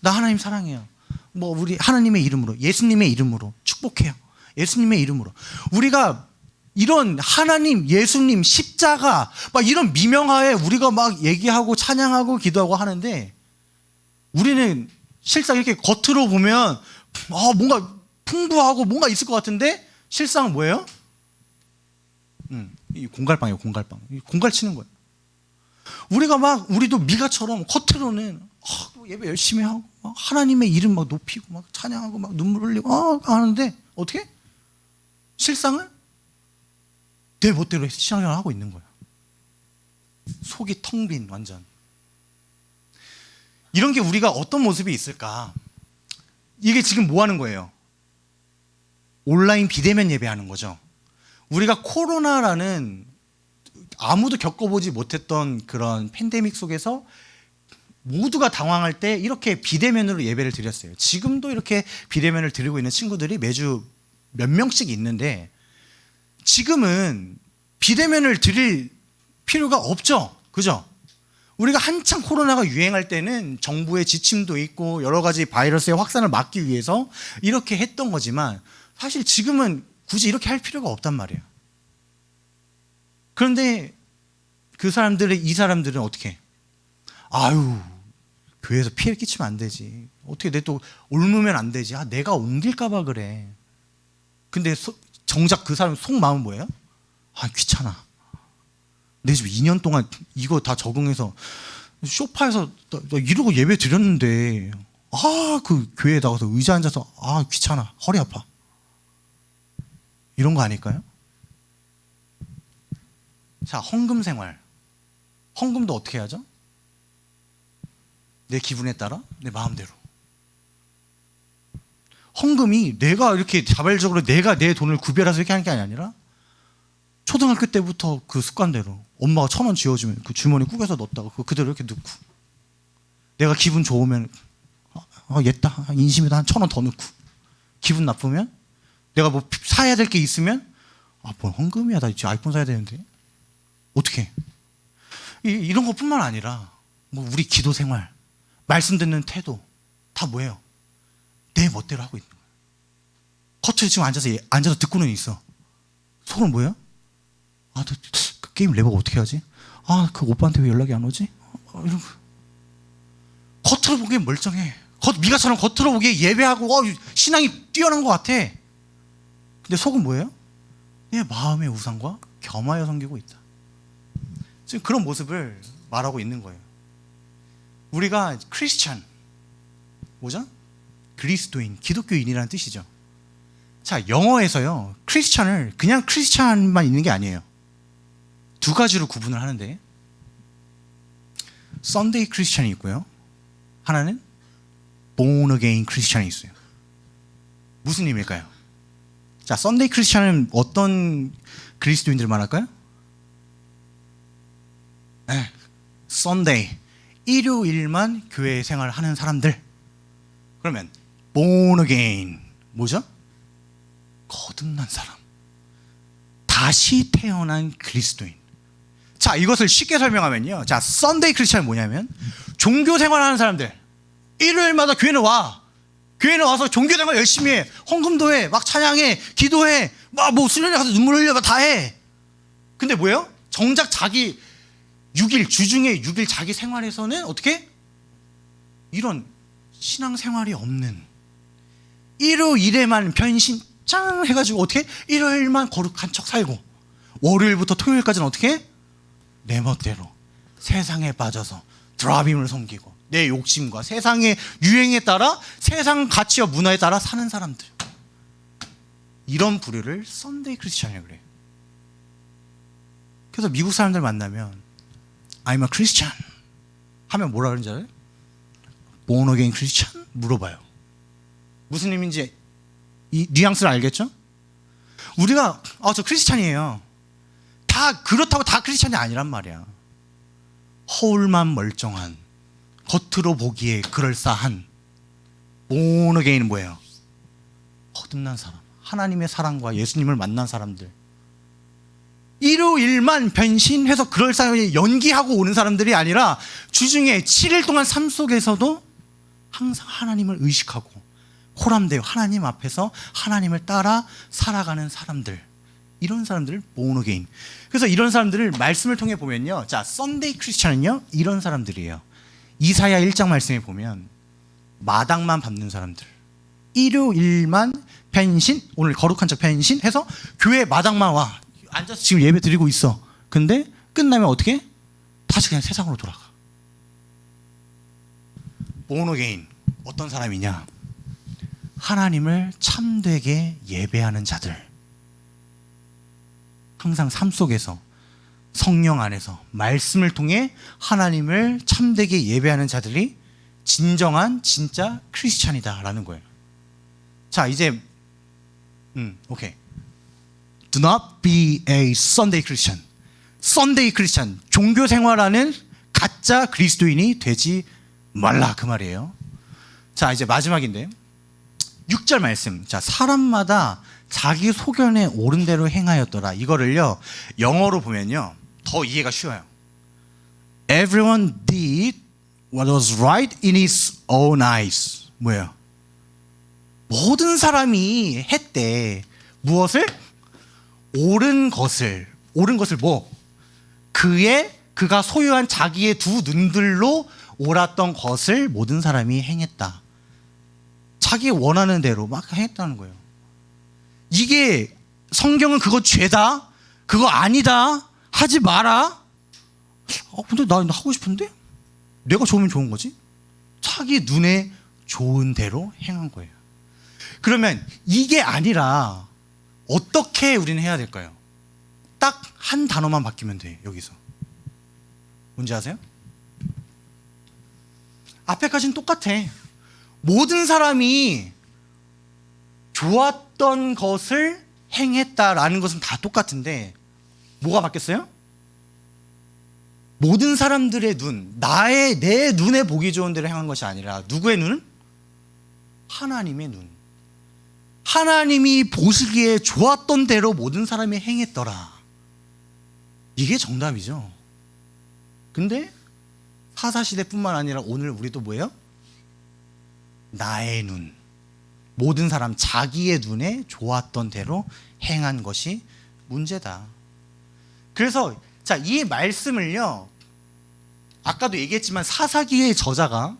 나 하나님 사랑해요. 뭐 우리 하나님의 이름으로, 예수님의 이름으로 축복해요. 예수님의 이름으로. 우리가 이런 하나님, 예수님, 십자가 막 이런 미명하에 우리가 막 얘기하고 찬양하고 기도하고 하는데, 우리는 실상 이렇게 겉으로 보면 뭔가 풍부하고 뭔가 있을 것 같은데 실상은 뭐예요? 이 공갈빵이에요. 공갈빵. 공갈 치는 거예요. 우리가 막 우리도 미가처럼 겉으로는 예배 열심히 하고 막 하나님의 이름 막 높이고 막 찬양하고 막 눈물 흘리고 하는데 어떻게? 실상은 내 멋대로 신앙생활을 하고 있는 거야. 속이 텅 빈, 완전. 이런 게 우리가 어떤 모습이 있을까? 이게 지금 뭐 하는 거예요? 온라인 비대면 예배하는 거죠. 우리가 코로나라는 아무도 겪어보지 못했던 그런 팬데믹 속에서 모두가 당황할 때 이렇게 비대면으로 예배를 드렸어요. 지금도 이렇게 비대면을 드리고 있는 친구들이 매주 몇 명씩 있는데, 지금은 비대면을 드릴 필요가 없죠. 그죠? 우리가 한창 코로나가 유행할 때는 정부의 지침도 있고 여러 가지 바이러스의 확산을 막기 위해서 이렇게 했던 거지만, 사실 지금은 굳이 이렇게 할 필요가 없단 말이에요. 그런데 이 사람들은 어떻게? 아유, 교회에서 피해를 끼치면 안 되지. 어떻게 내 또 옮으면 안 되지. 내가 옮길까봐 그래. 근데 정작 그 사람 속마음은 뭐예요? 귀찮아. 내 집 2년 동안 이거 다 적응해서 소파에서 나 이러고 예배 드렸는데 그 교회에 나가서 의자 앉아서 귀찮아. 허리 아파. 이런 거 아닐까요? 자, 헌금 생활. 헌금도 어떻게 하죠? 내 기분에 따라 내 마음대로. 헌금이 내가 이렇게 자발적으로 내가 내 돈을 구별해서 이렇게 하는 게 아니라, 초등학교 때부터 그 습관대로 엄마가 1,000원 쥐어주면 그 주머니 꾸겨서 넣었다가 그대로 이렇게 넣고, 내가 기분 좋으면 옛다 인심에다 한 1,000원 더 넣고, 기분 나쁘면 내가 뭐 사야 될 게 있으면 뭐 헌금이야, 나 이제 아이폰 사야 되는데. 어떻게? 이런 것뿐만 아니라 뭐 우리 기도 생활, 말씀 듣는 태도 다 뭐예요? 내 멋대로 하고 있는 거예요. 겉으로 지금 앉아서 듣고는 있어. 속은 뭐예요? 그 게임 레버가 어떻게 하지? 그 오빠한테 왜 연락이 안 오지? 이런 거. 겉으로 보기엔 멀쩡해. 미가처럼 겉으로 보기에 예배하고 신앙이 뛰어난 것 같아. 근데 속은 뭐예요? 내 마음의 우상과 겸하여 섬기고 있다. 지금 그런 모습을 말하고 있는 거예요. 우리가 크리스찬, 뭐죠? 그리스도인, 기독교인이라는 뜻이죠. 자, 영어에서요, 크리스찬을 그냥 크리스찬만 있는 게 아니에요. 두 가지로 구분을 하는데, 썬데이 크리스찬이 있고요, 하나는 born again 크리스찬이 있어요. 무슨 의미일까요? 자, 썬데이 크리스찬은 어떤 그리스도인들을 말할까요? 썬데이, 일요일만 교회 생활하는 사람들. 그러면 born again 뭐죠? 거듭난 사람, 다시 태어난 그리스도인. 자, 이것을 쉽게 설명하면요, 자, 썬데이 크리스찬은 뭐냐면 종교 생활하는 사람들. 일요일마다 교회는 와서 종교 생활 열심히 해. 헌금도 해, 막 찬양해, 기도해, 막 뭐 수련회 가서 눈물 흘려, 막 다 해. 근데 뭐예요? 정작 자기 6일, 주중에 6일 자기 생활에서는 어떻게? 이런 신앙생활이 없는, 일요일에만 변신 짱 해가지고 어떻게? 일요일만 거룩한 척 살고, 월요일부터 토요일까지는 어떻게? 내 멋대로 세상에 빠져서 드라빔을 섬기고 내 욕심과 세상의 유행에 따라, 세상 가치와 문화에 따라 사는 사람들. 이런 부류를 썬데이 크리스찬이라고 그래요. 그래서 미국 사람들 만나면 I'm a Christian 하면 뭐라 그러는지 알아요? Born again Christian? 물어봐요. 무슨 의미인지 이 뉘앙스를 알겠죠? 우리가 저 크리스찬이에요. 다 그렇다고 다 크리스찬이 아니란 말이야. 허울만 멀쩡한, 겉으로 보기에 그럴싸한. Born again은 뭐예요? 거듭난 사람, 하나님의 사랑과 예수님을 만난 사람들. 일요일만 변신해서 그럴싸하게 연기하고 오는 사람들이 아니라 주중에 7일 동안 삶 속에서도 항상 하나님을 의식하고 호람되어 하나님 앞에서 하나님을 따라 살아가는 사람들. 이런 사람들을 born again. 그래서 이런 사람들을 말씀을 통해 보면요, 자, 썬데이 크리스찬은요 이런 사람들이에요. 이사야 1장 말씀에 보면 마당만 밟는 사람들, 일요일만 변신, 오늘 거룩한 척 변신해서 교회 마당만 와 앉아서 지금 예배 드리고 있어. 근데 끝나면 어떻게? 다시 그냥 세상으로 돌아가. born again 어떤 사람이냐? 하나님을 참되게 예배하는 자들. 항상 삶 속에서 성령 안에서 말씀을 통해 하나님을 참되게 예배하는 자들이 진정한 진짜 크리스찬이다라는 거예요. 자, 이제 오케이. Do not be a Sunday Christian. Sunday Christian, 종교 생활하는 가짜 그리스도인이 되지 말라, 그 말이에요. 자, 이제 마지막인데 6절 말씀. 자, 사람마다 자기 소견에 옳은 대로 행하였더라. 이거를요 영어로 보면요 더 이해가 쉬워요. Everyone did what was right in his own eyes. 뭐예요? 모든 사람이 했대. 무엇을? 옳은 것을 뭐? 그가 소유한 자기의 두 눈들로 옳았던 것을 모든 사람이 행했다. 자기 원하는 대로 막 행했다는 거예요. 이게 성경은 그거 죄다, 그거 아니다, 하지 마라. 근데 나 하고 싶은데? 내가 좋으면 좋은 거지? 자기 눈에 좋은 대로 행한 거예요. 그러면 이게 아니라 어떻게 우리는 해야 될까요? 딱 한 단어만 바뀌면 돼. 여기서 뭔지 아세요? 앞에까지는 똑같아. 모든 사람이 좋았던 것을 행했다라는 것은 다 똑같은데 뭐가 바뀌었어요? 모든 사람들의 눈, 내 눈에 보기 좋은 대로 행한 것이 아니라 누구의 눈? 하나님의 눈. 하나님이 보시기에 좋았던 대로 모든 사람이 행했더라. 이게 정답이죠. 근데 사사시대뿐만 아니라 오늘 우리도 뭐예요? 나의 눈. 모든 사람 자기의 눈에 좋았던 대로 행한 것이 문제다. 그래서 자, 이 말씀을요 아까도 얘기했지만 사사기의 저자가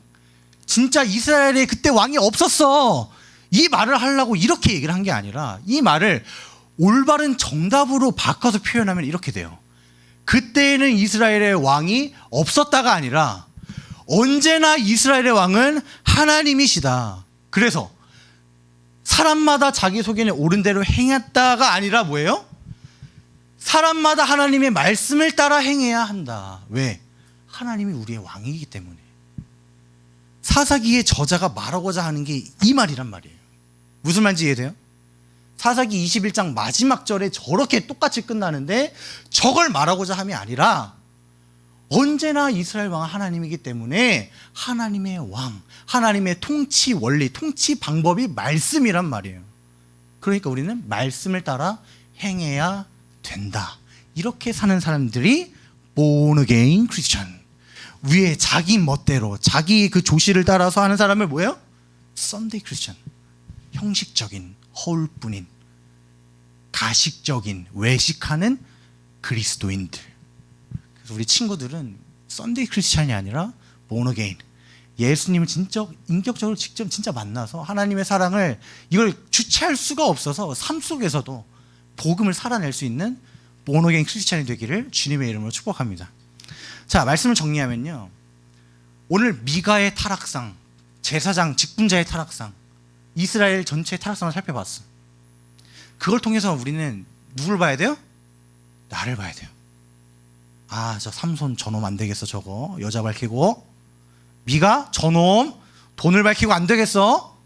진짜 이스라엘에 그때 왕이 없었어, 이 말을 하려고 이렇게 얘기를 한 게 아니라 이 말을 올바른 정답으로 바꿔서 표현하면 이렇게 돼요. 그때에는 이스라엘의 왕이 없었다가 아니라 언제나 이스라엘의 왕은 하나님이시다. 그래서 사람마다 자기 소견에 옳은 대로 행했다가 아니라 뭐예요? 사람마다 하나님의 말씀을 따라 행해야 한다. 왜? 하나님이 우리의 왕이기 때문에. 사사기의 저자가 말하고자 하는 게 이 말이란 말이에요. 무슨 말인지 이해돼요? 사사기 21장 마지막 절에 저렇게 똑같이 끝나는데 저걸 말하고자 함이 아니라 언제나 이스라엘 왕은 하나님이기 때문에 하나님의 왕, 하나님의 통치 원리, 통치 방법이 말씀이란 말이에요. 그러니까 우리는 말씀을 따라 행해야 된다. 이렇게 사는 사람들이 born again Christian. 위에 자기 멋대로 자기 그 조시를 따라서 하는 사람을 뭐예요? Sunday Christian. 형식적인 허울뿐인 가식적인 외식하는 그리스도인들. 그래서 우리 친구들은 썬데이 크리스찬이 아니라 born again. 예수님을 진짜 인격적으로 직접 진짜 만나서 하나님의 사랑을 이걸 주체할 수가 없어서 삶 속에서도 복음을 살아낼 수 있는 born again 크리스찬이 되기를 주님의 이름으로 축복합니다. 자, 말씀을 정리하면요. 오늘 미가의 타락상, 제사장 직분자의 타락상, 이스라엘 전체의 타락상을 살펴봤어. 그걸 통해서 우리는 누굴 봐야 돼요? 나를 봐야 돼요. 아, 저 삼손 저놈 안 되겠어. 저거 여자 밝히고. 미가 저놈 돈을 밝히고 안 되겠어.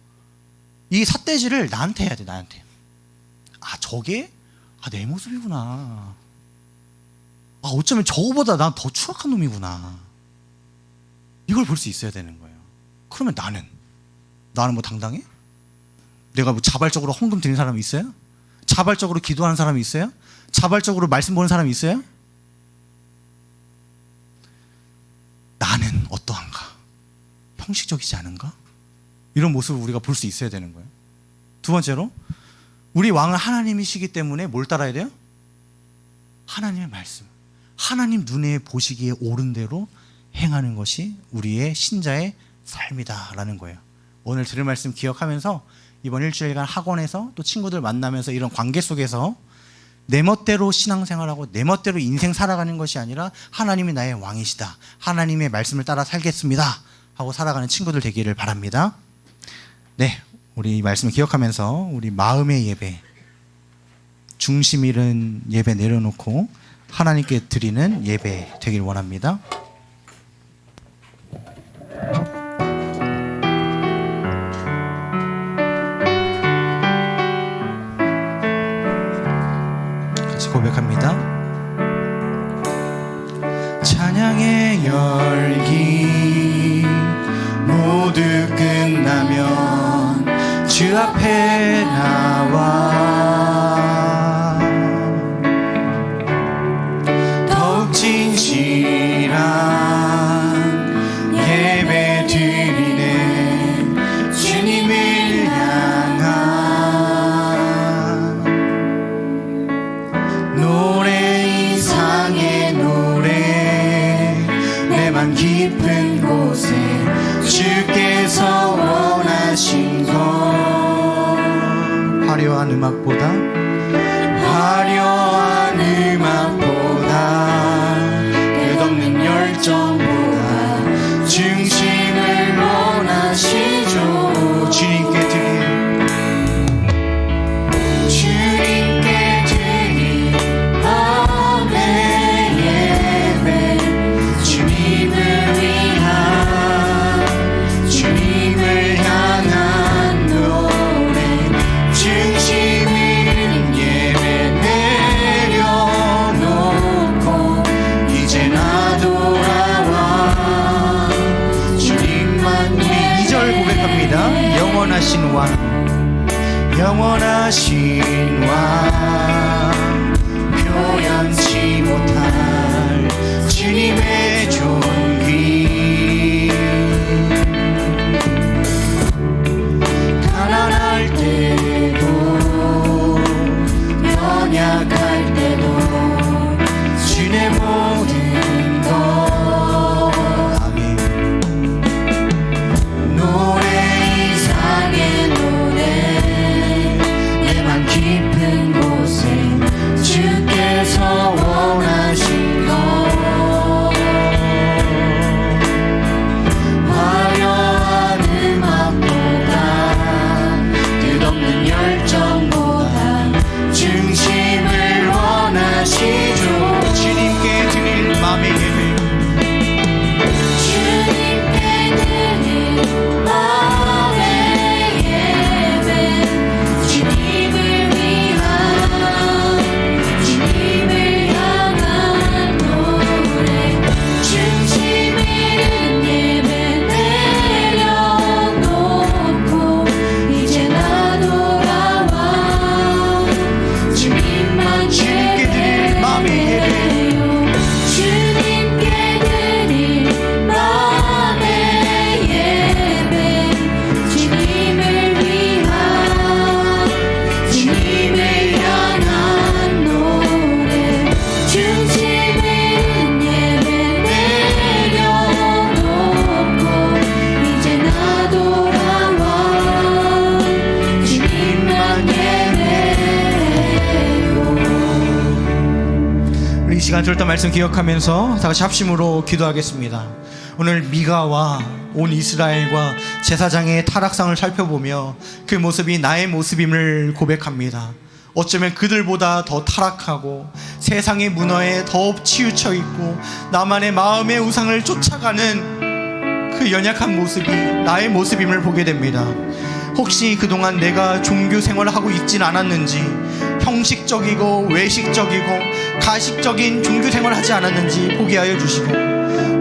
이 삿대질을 나한테 해야 돼. 나한테. 아, 저게 내 모습이구나. 아, 어쩌면 저거보다 난 더 추악한 놈이구나. 이걸 볼 수 있어야 되는 거예요. 그러면 나는 뭐 당당해? 내가 뭐 자발적으로 헌금 드리는 사람이 있어요? 자발적으로 기도하는 사람이 있어요? 자발적으로 말씀 보는 사람이 있어요? 나는 어떠한가? 형식적이지 않은가? 이런 모습을 우리가 볼 수 있어야 되는 거예요. 두 번째로, 우리 왕은 하나님이시기 때문에 뭘 따라야 돼요? 하나님의 말씀. 하나님 눈에 보시기에 옳은 대로 행하는 것이 우리의 신자의 삶이다라는 거예요. 오늘 들을 말씀 기억하면서 이번 일주일간 학원에서 또 친구들 만나면서 이런 관계 속에서 내 멋대로 신앙생활하고 내 멋대로 인생 살아가는 것이 아니라 하나님이 나의 왕이시다, 하나님의 말씀을 따라 살겠습니다 하고 살아가는 친구들 되기를 바랍니다. 네, 우리 이 말씀을 기억하면서 우리 마음의 예배, 중심 잃은 예배 내려놓고 하나님께 드리는 예배 되길 원합니다. 같이 고백합니다. 찬양의 열기 모두 끝나면 주 앞에 나와 더욱 진실한 예배 드리네 주님을 향한 노래 이상의 노래 내맘 깊은 곳에 주께서 원하신 것 화려한 음악보다 끝없는 열정보다 중심을 원하시죠. 주님께 드릴 밤의 예배 주님을 위한 주님을 향한 노래 중심 잃은 예배 내려놓고 이제 나 돌아와 주님만 믿네. 2절 고백합니다. 영원하신 왕 표현치 못할 주님의 존귀 가난할 때도 연약할 때도 주의 모든 것 아멘. 노래 이상의 노래 내맘 깊은 곳에 주께서 원하신 것 시간 들었던 말씀 기억하면서 다 같이 합심으로 기도하겠습니다. 오늘 미가와 온 이스라엘과 제사장의 타락상을 살펴보며 그 모습이 나의 모습임을 고백합니다. 어쩌면 그들보다 더 타락하고 세상의 문화에 더 치우쳐 있고 나만의 마음의 우상을 쫓아가는 그 연약한 모습이 나의 모습임을 보게 됩니다. 혹시 그동안 내가 종교 생활을 하고 있진 않았는지, 형식적이고 외식적이고 가식적인 종교 생활을 하지 않았는지 보게 하여 주시고,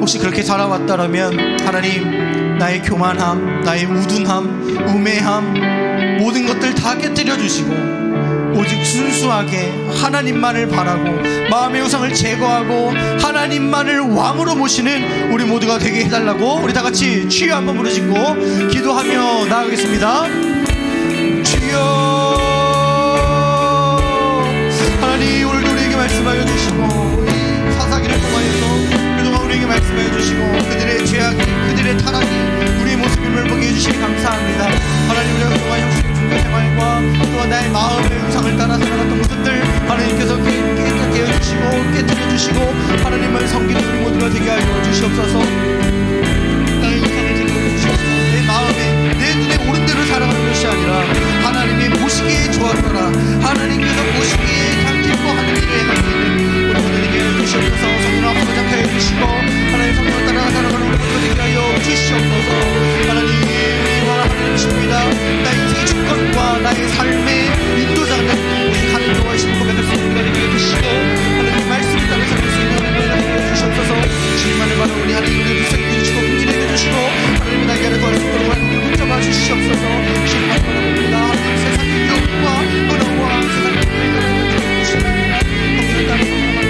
혹시 그렇게 살아왔다면 하나님, 나의 교만함, 나의 우둔함, 우매함, 모든 것들 다 깨뜨려 주시고 오직 순수하게 하나님만을 바라고 마음의 우상을 제거하고 하나님만을 왕으로 모시는 우리 모두가 되게 해달라고 우리 다같이 주여 한번 부르짖고 기도하며 나아가겠습니다. 주여, 하나님 오늘도 우리에게 말씀하여 주시고 이 사사기를 통하여서 그동안 우리에게 말씀하여 주시고 그들의 죄악이, 그들의 타락이 우리의 모습임을 보게 해주시니 감사합니다. 하나님, 우리가 그동안 형식의 종교 생활과 또한 나의 마음의 우상을 따라 살아갔던 모습들 하나님께서 깨끗하게 해주시고 깨뜨려 주시고 하나님을 섬기는 우리 모두가 되게 하여 주시옵소서. 나의 우상을 제거해 주시옵소서. 내 마음에, 내 눈에 옳은 대로 살아가는 것이 아니라 하나님이 보시기에 좋았더라, 하나님께서 보시기에 참 기뻐하는 일을 행할 수 있는 우리 모두 되게 하여 주시옵소서. 성령 앞서 장하여 주시고 하나님 성령 따라 살아가는 우리 모두가 되게 하여 주시옵소서. 하나님, 하나님이십니다. 나의 인생의 주권과 나의 삶의 인도자는 오직 하나님 동하시는 고백할 수 있는 우리가 되게 해주시고 하나님 말씀을 따라 살릴 수 있는 우리가 되게 해주시옵소서. 주님만을 바라 우리 하나님, 우리를 불쌍히 해주시고 긍휼히 해주시고 하나님이 나에게 하는 도와주시고 우리를 붙잡아 주시옵소서. 주님만을 바라봅니다. 하나님, 세상의 유혹과 어려움과 세상의 문제를 해주시옵소서. 긍휼히 따라 살아가는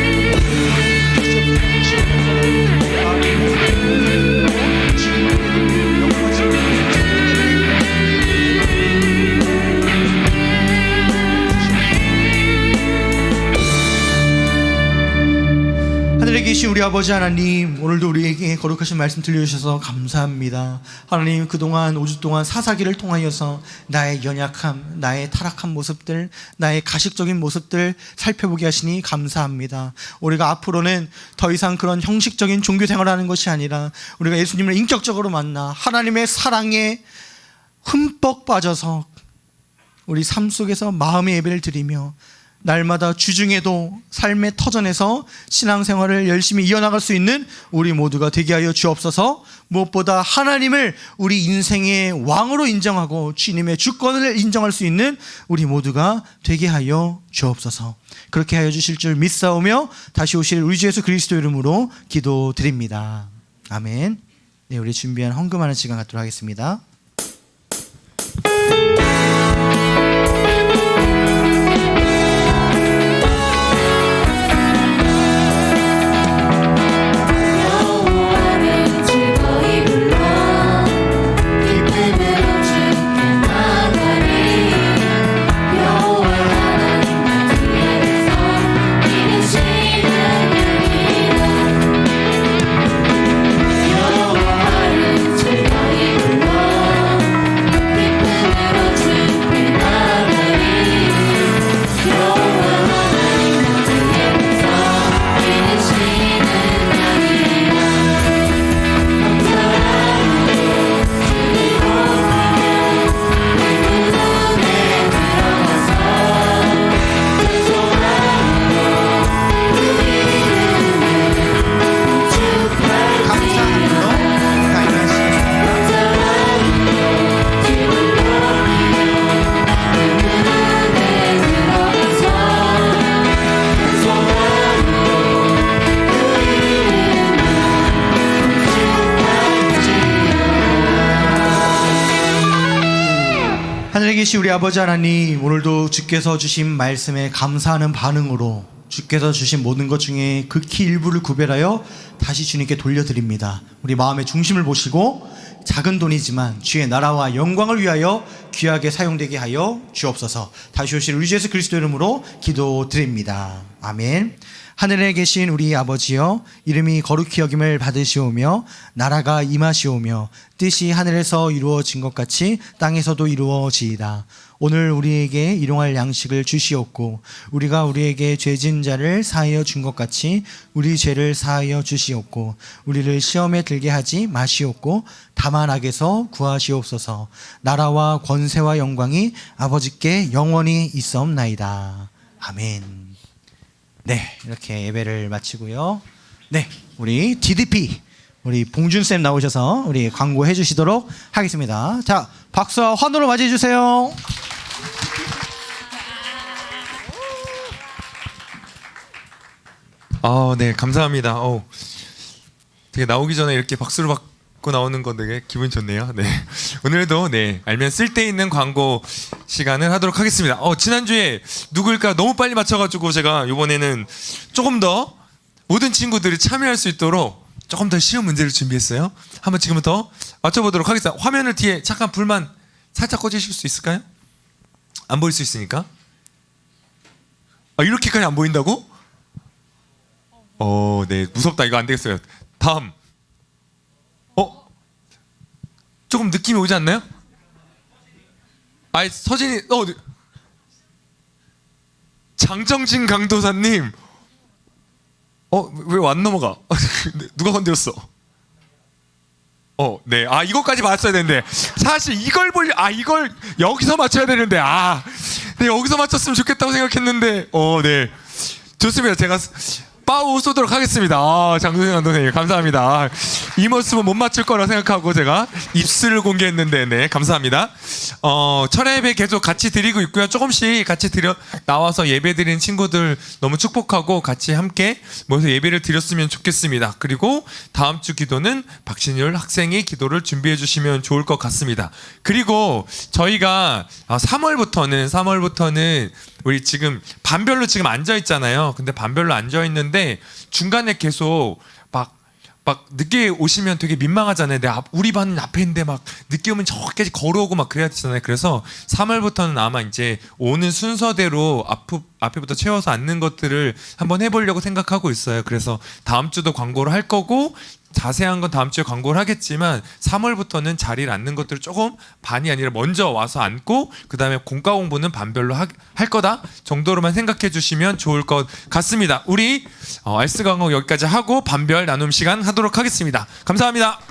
하늘에 계신 우리 아버지 하나님, 오늘도 우리에게 거룩하신 말씀 들려주셔서 감사합니다. 하나님, 그동안 5주 동안 사사기를 통하여서 나의 연약함, 나의 타락한 모습들, 나의 가식적인 모습들 살펴보게 하시니 감사합니다. 우리가 앞으로는 더 이상 그런 형식적인 종교 생활을 하는 것이 아니라 우리가 예수님을 인격적으로 만나 하나님의 사랑에 흠뻑 빠져서 우리 삶 속에서 마음의 예배를 드리며 날마다 주중에도 삶의 터전에서 신앙생활을 열심히 이어나갈 수 있는 우리 모두가 되게 하여 주옵소서. 무엇보다 하나님을 우리 인생의 왕으로 인정하고 주님의 주권을 인정할 수 있는 우리 모두가 되게 하여 주옵소서. 그렇게 하여 주실 줄 믿사오며 다시 오실 우리 주 예수 그리스도 이름으로 기도드립니다. 아멘. 네, 우리 준비한 헌금하는 시간 갖도록 하겠습니다. 하늘에 계신 우리 아버지 하나님, 오늘도 주께서 주신 말씀에 감사하는 반응으로 주께서 주신 모든 것 중에 극히 일부를 구별하여 다시 주님께 돌려드립니다. 우리 마음의 중심을 보시고 작은 돈이지만 주의 나라와 영광을 위하여 귀하게 사용되게 하여 주옵소서. 다시 오실 우리 주 예수 그리스도 이름으로 기도드립니다. 아멘. 하늘에 계신 우리 아버지여, 이름이 거룩히 여김을 받으시오며 나라가 임하시오며 뜻이 하늘에서 이루어진 것 같이 땅에서도 이루어지이다. 오늘 우리에게 일용할 양식을 주시옵고 우리가 우리에게 죄진 자를 사하여 준 것 같이 우리 죄를 사하여 주시옵고 우리를 시험에 들게 하지 마시옵고 다만 악에서 구하시옵소서. 나라와 권세와 영광이 아버지께 영원히 있사옵나이다. 아멘. 네, 이렇게 예배를 마치고요. 네, 우리 DDP 우리 봉준쌤 나오셔서 우리 광고해 주시도록 하겠습니다. 자, 박수와 환호로 맞이해 주세요. 네, 감사합니다. 되게 나오기 전에 이렇게 박수를 받고 나오는 건 되게 기분 좋네요. 네, 오늘도 네 알면 쓸데있는 광고 시간을 하도록 하겠습니다. 지난주에 누굴까 너무 빨리 맞춰가지고 제가 이번에는 조금 더 모든 친구들이 참여할 수 있도록 조금 더 쉬운 문제를 준비했어요. 한번 지금부터 맞춰보도록 하겠습니다. 화면을 뒤에 잠깐 불만 살짝 꺼주실 수 있을까요? 안 보일 수 있으니까. 이렇게까지 안 보인다고? 네, 무섭다. 이거 안 되겠어요. 다음. 조금 느낌이 오지 않나요? 서진이, 장정진 강도사님. 왜 안 넘어가? 누가 건드렸어? 네. 이거까지 맞춰야 되는데. 사실 이걸 이걸 여기서 맞춰야 되는데. 네, 여기서 맞췄으면 좋겠다고 생각했는데. 네. 좋습니다. 제가 빠우 쏘도록 하겠습니다. 장도생 감독님 감사합니다. 이 모습은 못 맞출 거라 생각하고 제가 입술을 공개했는데 네 감사합니다. 철야 예배 계속 같이 드리고 있고요. 조금씩 같이 나와서 예배 드리는 친구들 너무 축복하고 같이 함께 모여서 예배를 드렸으면 좋겠습니다. 그리고 다음 주 기도는 박신율 학생이 기도를 준비해 주시면 좋을 것 같습니다. 그리고 저희가 3월부터는 우리 지금 반별로 지금 앉아 있잖아요. 근데 반별로 앉아 있는데 중간에 계속 막 늦게 오시면 되게 민망하잖아요. 우리 반은 앞에 있는데 막 늦게 오면 저기까지 걸어오고 막 그래야 되잖아요. 그래서 3월부터는 아마 이제 오는 순서대로 앞에부터 채워서 앉는 것들을 한번 해보려고 생각하고 있어요. 그래서 다음 주도 광고를 할 거고 자세한 건 다음 주에 광고를 하겠지만 3월부터는 자리를 앉는 것들을 조금 반이 아니라 먼저 와서 앉고 그 다음에 공과 공부는 반별로 할 거다 정도로만 생각해 주시면 좋을 것 같습니다. 우리 알스 강호 여기까지 하고 반별 나눔 시간 하도록 하겠습니다. 감사합니다.